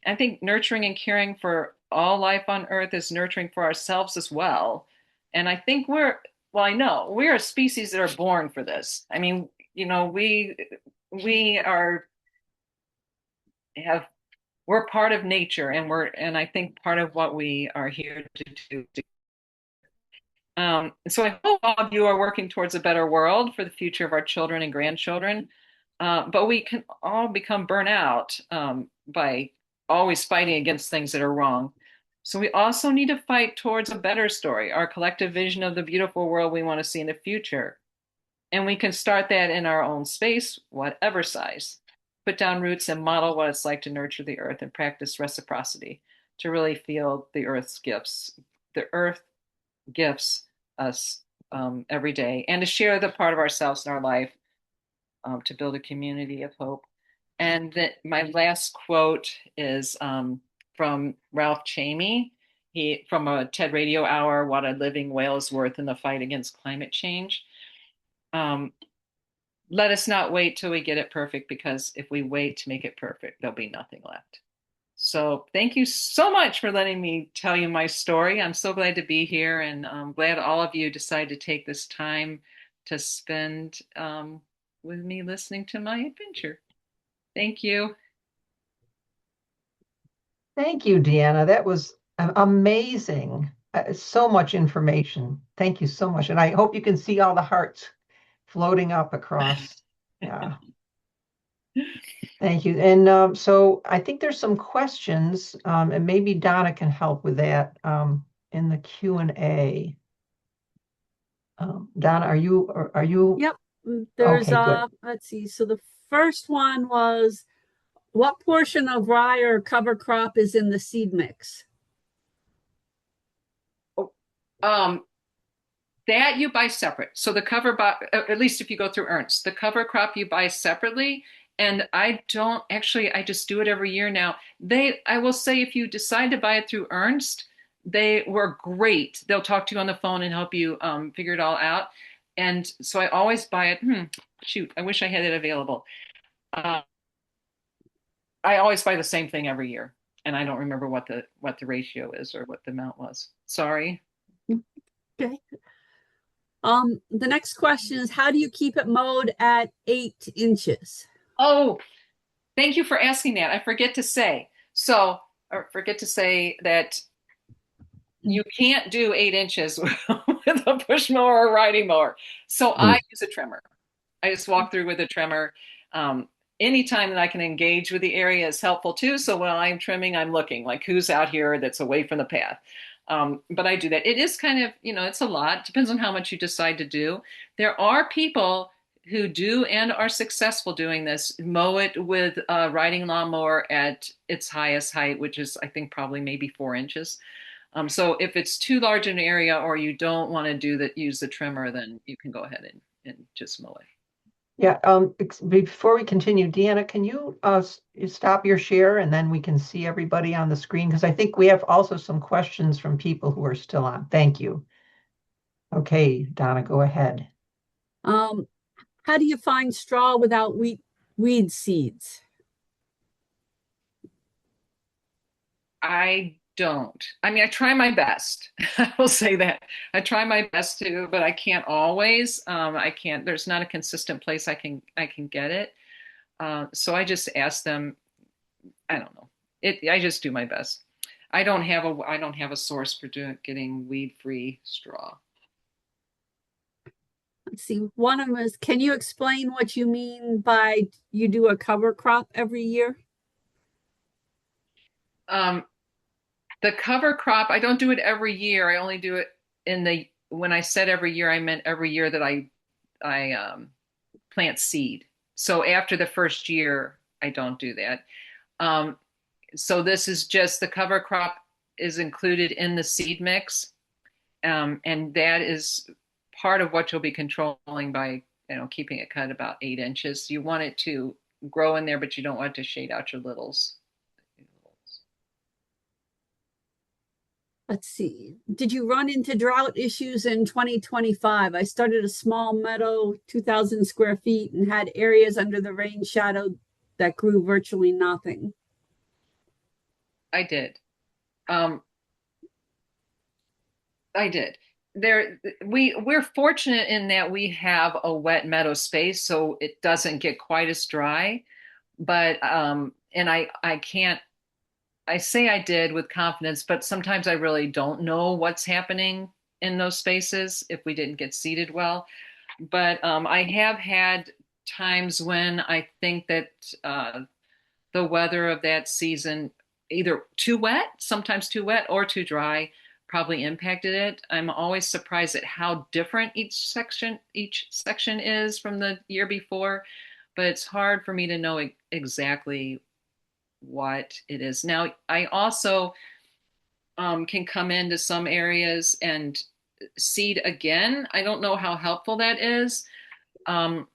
A: I think nurturing and caring for all life on Earth is nurturing for ourselves as well. And I think I know we're a species that are born for this. I mean, we are have we're part of nature, and I think part of what we are here to do. So I hope all of you are working towards a better world for the future of our children and grandchildren. But we can all become burnout by always fighting against things that are wrong. So we also need to fight towards a better story, our collective vision of the beautiful world we want to see in the future. And we can start that in our own space, whatever size. Put down roots and model what it's like to nurture the earth and practice reciprocity to really feel the earth's gifts. The earth gifts us every day, and to share the part of ourselves in our life to build a community of hope. And my last quote is from Ralph Chamey. He from a TED Radio Hour, "What a Living Whale is Worth in the Fight Against Climate Change." Um, Let us not wait till we get it perfect, because if we wait to make it perfect, there'll be nothing left. So thank you so much for letting me tell you my story. I'm so glad to be here, and I'm glad all of you decided to take this time to spend with me listening to my adventure. Thank you.
B: Thank you, Deanna. That was amazing. So much information. Thank you so much. And I hope you can see all the hearts floating up across. Yeah, thank you. And so I think there's some questions, and maybe Donna can help with that in the Q&A. Donna, are you
C: Yep. There's
B: okay? Good.
C: let's see. So the first one was, what portion of rye or cover crop is in the seed mix?
A: Oh, that you buy separate. So the cover, at least if you go through Ernst, the cover crop you buy separately. And I don't actually, I just do it every year now. I will say, if you decide to buy it through Ernst, they were great. They'll talk to you on the phone and help you figure it all out. And so I always buy it. Shoot, I wish I had it available. Uh, I always buy the same thing every year, and I don't remember what the ratio is or what the amount was. Sorry.
C: Okay. The next question is, how do you keep it mowed at 8 inches?
A: Oh, thank you for asking that. I forget to say. So, or forget to say that you can't do 8 inches with a push mower or riding mower. So I use a trimmer. I just walk through with a trimmer. Um, Anytime that I can engage with the area is helpful too. So while I'm trimming, I'm looking like who's out here that's away from the path. But I do that. It is kind of, it's a lot. Depends on how much you decide to do. There are people who do and are successful doing this, mow it with a riding lawnmower at its highest height, which is, I think, probably maybe 4 inches. So if it's too large an area or you don't want to use the trimmer, then you can go ahead and just mow it.
B: Yeah, before we continue, Deanna, can you stop your share and then we can see everybody on the screen? Because I think we have also some questions from people who are still on. Thank you. Okay, Donna, go ahead.
C: Um, how do you find straw without weed seeds?
A: I don't. I mean, I try my best. I will say that. I try my best to, but I can't always. I can't. There's not a consistent place I can get it. So I just ask them. I don't know. I just do my best. I don't have a source for getting weed-free straw.
C: Let's see. One of them is, can you explain what you mean by you do a cover crop every year?
A: Um, the cover crop, I don't do it every year. I only do it when I said every year, I meant every year that I plant seed. So after the first year, I don't do that. Um, so this is just the cover crop is included in the seed mix, and that is part of what you'll be controlling by keeping it cut about 8 inches. You want it to grow in there, but you don't want it to shade out your littles.
C: Let's see. Did you run into drought issues in 2025? I started a small meadow, 2,000 square feet, and had areas under the rain shadow that grew virtually nothing.
A: I did. Um, I did. We're fortunate in that we have a wet meadow space, so it doesn't get quite as dry. But and I can't I say I did with confidence, but sometimes I really don't know what's happening in those spaces if we didn't get seated well. But I have had times when I think that the weather of that season, either too wet, sometimes too wet, or too dry, probably impacted it. I'm always surprised at how different each section is from the year before, but it's hard for me to know exactly what it is. Now, I also can come into some areas and seed again. I don't know how helpful that is. Um,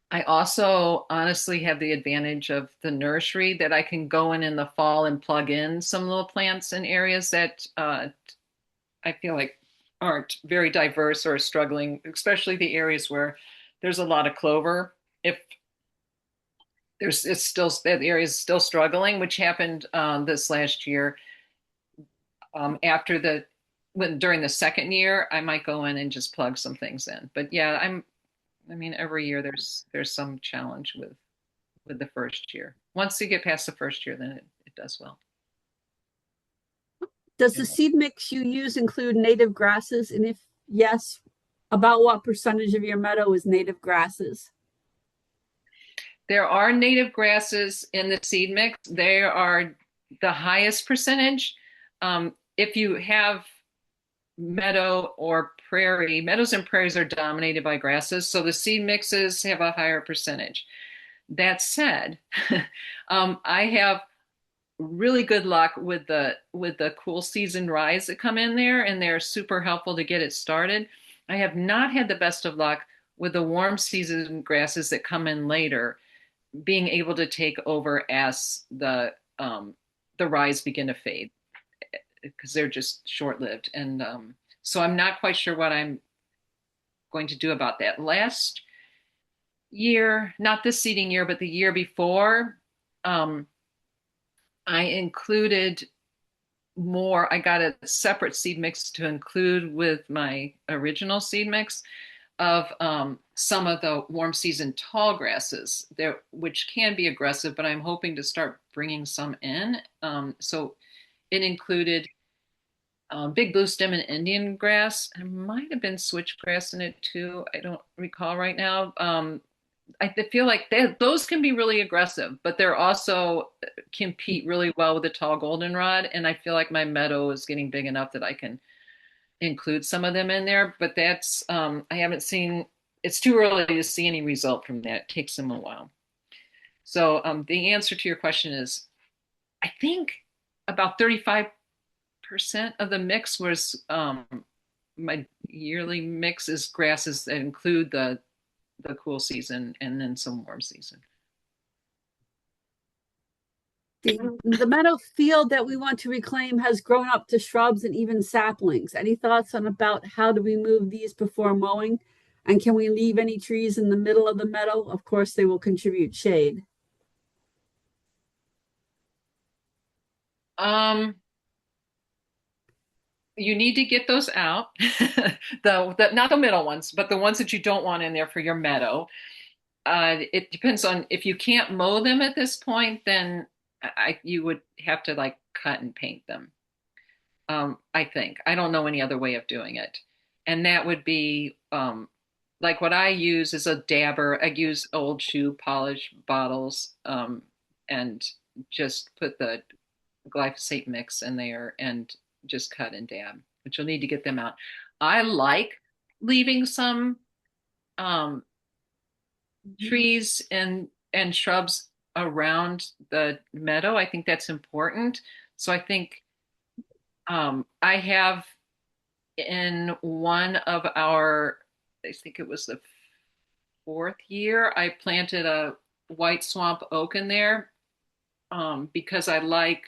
A: I also honestly have the advantage of the nursery that I can go in the fall and plug in some little plants in areas that I feel like aren't very diverse or struggling, especially the areas where there's a lot of clover. If it's still that area is still struggling, which happened this last year. After during the second year, I might go in and just plug some things in. But yeah, I mean, every year there's some challenge with the first year. Once you get past the first year, then it does well.
C: Does the seed mix you use include native grasses? And if yes, About what percentage of your meadow is native grasses?
A: There are native grasses in the seed mix. They are the highest percentage. If you have meadow or prairie, meadows and prairies are dominated by grasses, so the seed mixes have a higher percentage. That said, I have really good luck with the cool season rye that come in there, and they're super helpful to get it started. I have not had the best of luck with the warm season grasses that come in later, being able to take over as the ryes begin to fade because they're just short lived, and so I'm not quite sure what I'm going to do about that. Last year, not this seeding year, but the year before, um, I included more. I got a separate seed mix to include with my original seed mix of some of the warm season tall grasses there, which can be aggressive, but I'm hoping to start bringing some in. So it included big blue stem and Indian grass. There might have been switchgrass in it too. I don't recall right now. I feel like those can be really aggressive, but they're also compete really well with the tall goldenrod. And I feel like my meadow is getting big enough that I can include some of them in there. But that's I haven't seen. It's too early to see any result from that. It takes them a while. So the answer to your question is, I think about 35% of the mix was my yearly mix is grasses that include the cool season and then some warm season.
C: The meadow field that we want to reclaim has grown up to shrubs and even saplings. Any thoughts on about how do we move these before mowing? And can we leave any trees in the middle of the meadow? Of course, they will contribute shade.
A: You need to get those out. The not the middle ones, but the ones that you don't want in there for your meadow. It depends on if you can't mow them at this point, then you would have to like cut and paint them. I think. I don't know any other way of doing it. And that would be like what I use is a dabber. I use old shoe polish bottles and just put the glyphosate mix in there and just cut and dab, but you'll need to get them out. I like leaving some um, trees and shrubs around the meadow. I think that's important. So I think I have in one of our, I think it was the fourth year, I planted a white swamp oak in there because I like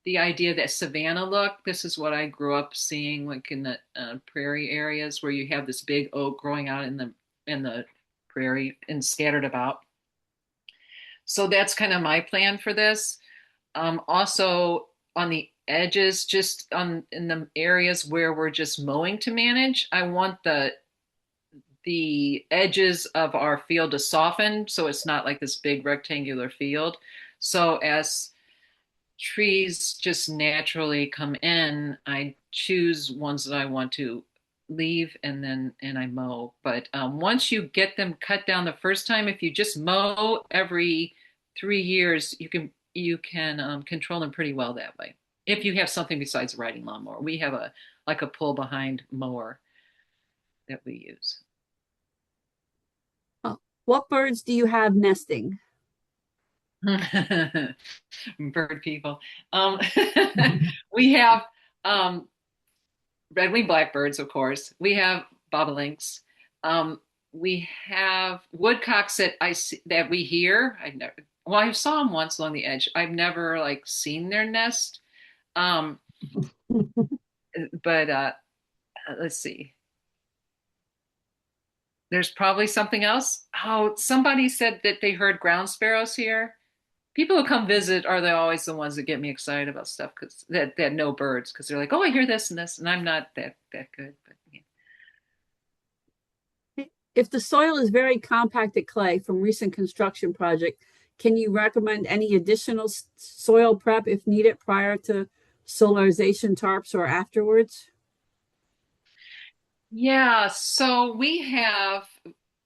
A: the idea that savanna look. This is what I grew up seeing, like in the prairie areas where you have this big oak growing out in the prairie and scattered about. So that's kind of my plan for this. Also on the edges, just on in the areas where we're just mowing to manage, I want the edges of our field to soften so it's not like this big rectangular field. So as trees just naturally come in, I choose ones that I want to leave and I mow. But once you get them cut down the first time, if you just mow every 3 years, you can control them pretty well that way. If you have something besides a riding lawnmower, we have a pull behind mower that we use.
C: What birds do you have nesting?
A: Bird people. We have red-winged blackbirds, of course. We have bobolinks. We have woodcocks that I see that we hear. I saw them once along the edge. I've never like seen their nest. Um, but let's see. There's probably something else. Oh, somebody said that they heard ground sparrows here. People who come visit are they always the ones that get me excited about stuff because that know birds because they're like, oh, I hear this and this, and I'm not that good. But yeah.
C: If the soil is very compacted clay from recent construction project, can you recommend any additional soil prep if needed prior to solarization tarps or afterwards?
A: Yeah, so we have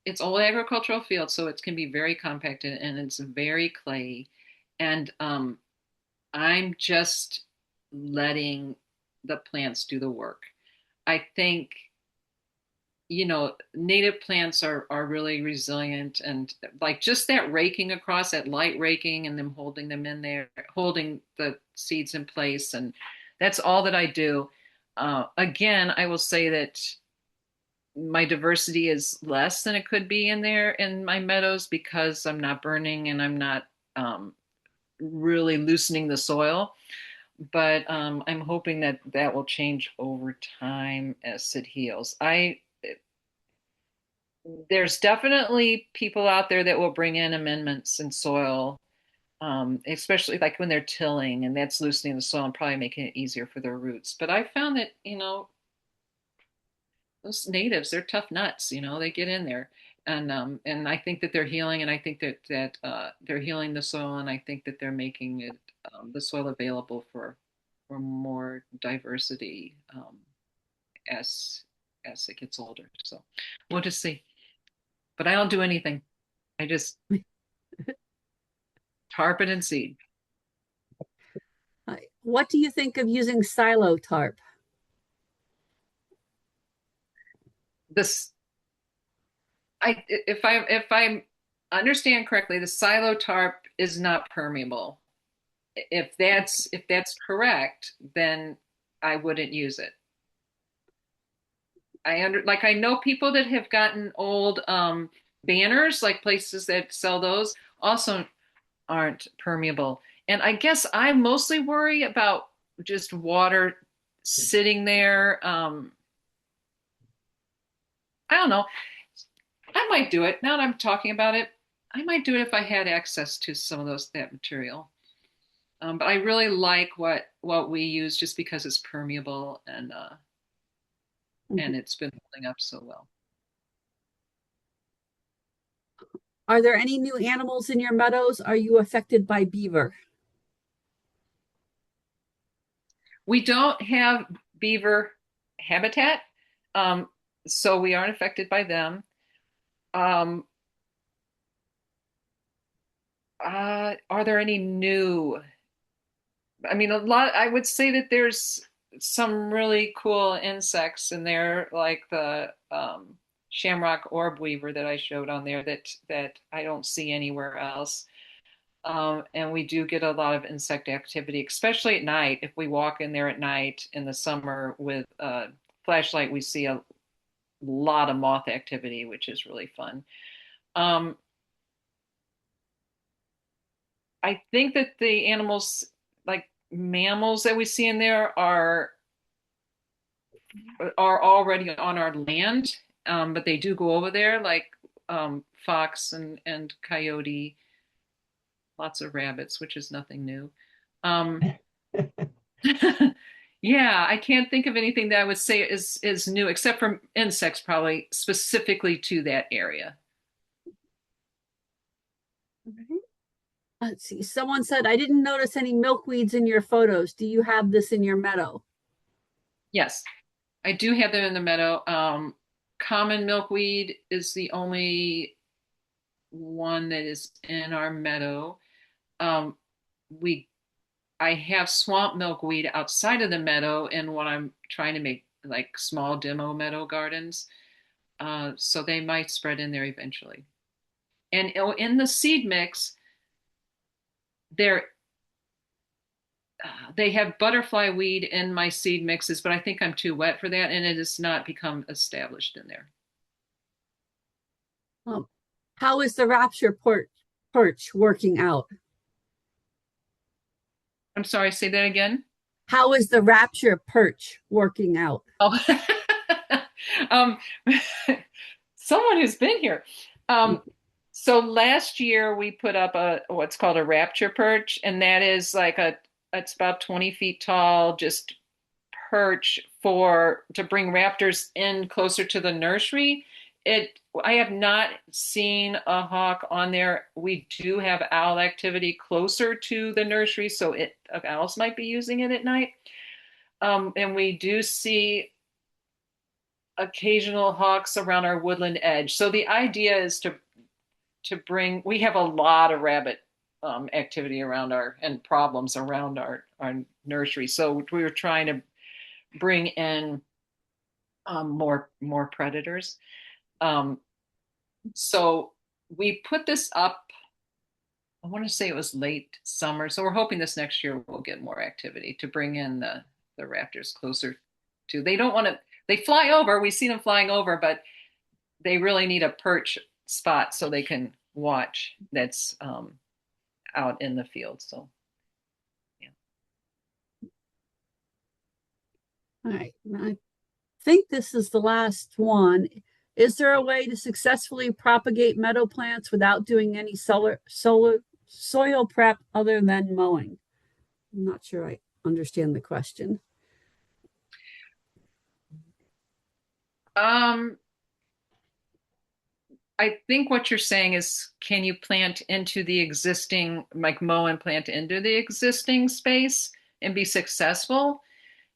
A: it's old agricultural field, so it can be very compacted and it's very clay. And I'm just letting the plants do the work. I think, native plants are really resilient and like just that raking across, that light raking and them holding them in there, holding the seeds in place. And that's all that I do. Again, I will say that my diversity is less than it could be in there in my meadows because I'm not burning and I'm not really loosening the soil. But I'm hoping that that will change over time as it heals. There's definitely people out there that will bring in amendments in soil, especially like when they're tilling, and that's loosening the soil and probably making it easier for their roots. But I found that, those natives, they're tough nuts, they get in there. And I think that they're healing, and I think that they're healing the soil, and I think that they're making it the soil available for more diversity as as it gets older. So we'll just see. But I don't do anything. I just tarp it and seed.
C: What do you think of using silo tarp?
A: This if I understand correctly, the silo tarp is not permeable. If that's correct, then I wouldn't use it. I know people that have gotten old banners, like places that sell those, also aren't permeable. And I guess I mostly worry about just water sitting there. I don't know. I might do it now that I'm talking about it. I might do it if I had access to some of that material. But I really like what we use just because it's permeable and it's been holding up so well.
C: Are there any new animals in your meadows? Are you affected by beaver?
A: We don't have beaver habitat, um, so we aren't affected by them. Um, are there any new? I mean, a lot. I would say that there's some really cool insects in there, like the shamrock orb weaver that I showed on there that I don't see anywhere else. And we do get a lot of insect activity, especially at night. If we walk in there at night in the summer with a flashlight, we see a lot of moth activity, which is really fun. Um, I think that the animals, like mammals that we see in there, are already on our land, but they do go over there, like fox and coyote, lots of rabbits, which is nothing new. Um, yeah, I can't think of anything that I would say is new, except for insects, probably specifically to that area.
C: Let's see. Someone said, I didn't notice any milkweeds in your photos. Do you have this in your meadow?
A: Yes, I do have them in the meadow. Common milkweed is the only one that is in our meadow. Um, we I have swamp milkweed outside of the meadow in what I'm trying to make like small demo meadow gardens. So they might spread in there eventually. And in the seed mix, there they have butterfly weed in my seed mixes, but I think I'm too wet for that, and it has not become established in there.
C: Um, how is the perch working out?
A: I'm sorry, say that again.
C: How is the rapture perch working out?
A: Oh, um, someone who's been here. So last year we put up a what's called a rapture perch, and that is like it's about 20 feet tall, just perch for to bring raptors in closer to the nursery. I have not seen a hawk on there. We do have owl activity closer to the nursery, so owls might be using it at night. And we do see occasional hawks around our woodland edge. So the idea is to bring. We have a lot of rabbit activity around our and problems around our nursery. So we were trying to bring in more predators. Um, so we put this up. I want to say it was late summer. So we're hoping this next year we'll get more activity to bring in the raptors closer to. They don't want to. They fly over. We see them flying over, but they really need a perch spot so they can watch. That's out in the field. So yeah.
C: All right. I think this is the last one. Is there a way to successfully propagate meadow plants without doing any soil prep other than mowing? I'm not sure I understand the question.
A: Um, I think what you're saying is, can you plant into the existing, like mow and plant into the existing space and be successful?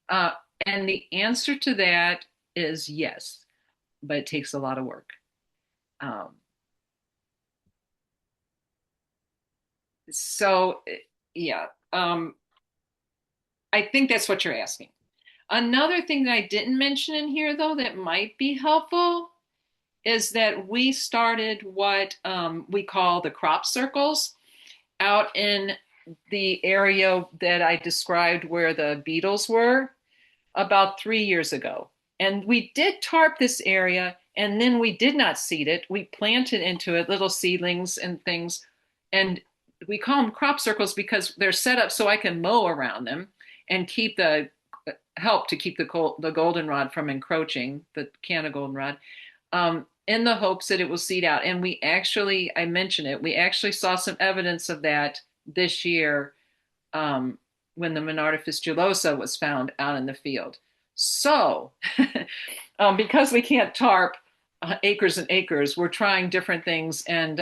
A: Uh, and the answer to that is yes, but it takes a lot of work. Um, so yeah, I think that's what you're asking. Another thing that I didn't mention in here, though, that might be helpful is that we started what we call the crop circles out in the area that I described where the beetles were about 3 years ago. And we did tarp this area and then we did not seed it. We planted into it little seedlings and things. And we call them crop circles because they're set up so I can mow around them and keep the help to keep the goldenrod from encroaching, the Canada goldenrod, in the hopes that it will seed out. And we actually, I mentioned it, we actually saw some evidence of that this year when the Monarda fistulosa was found out in the field. So, because we can't tarp acres and acres, we're trying different things, and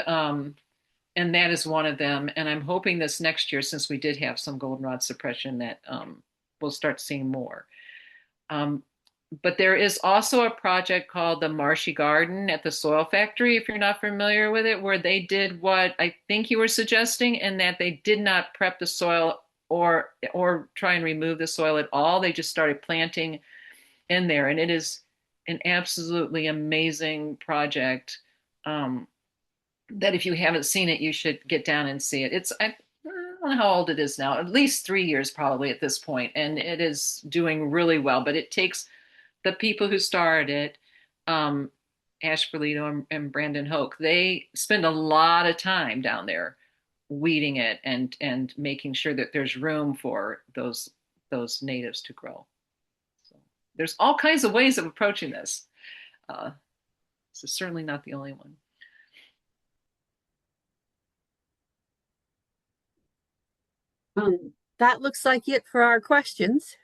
A: that is one of them. And I'm hoping this next year, since we did have some goldenrod suppression, that we'll start seeing more. But there is also a project called the Marshy Garden at the Soil Factory, if you're not familiar with it, where they did what I think you were suggesting, in that they did not prep the soil or try and remove the soil at all. They just started planting in there, and it is an absolutely amazing project. That if you haven't seen it, you should get down and see it. I don't know how old it is now, at least 3 years probably at this point, and it is doing really well. But it takes the people who started it, Ash Berlito and Brandon Hoke, they spend a lot of time down there weeding it and making sure that there's room for those natives to grow. So there's all kinds of ways of approaching this. This is certainly not the only one.
C: That looks like it for our questions.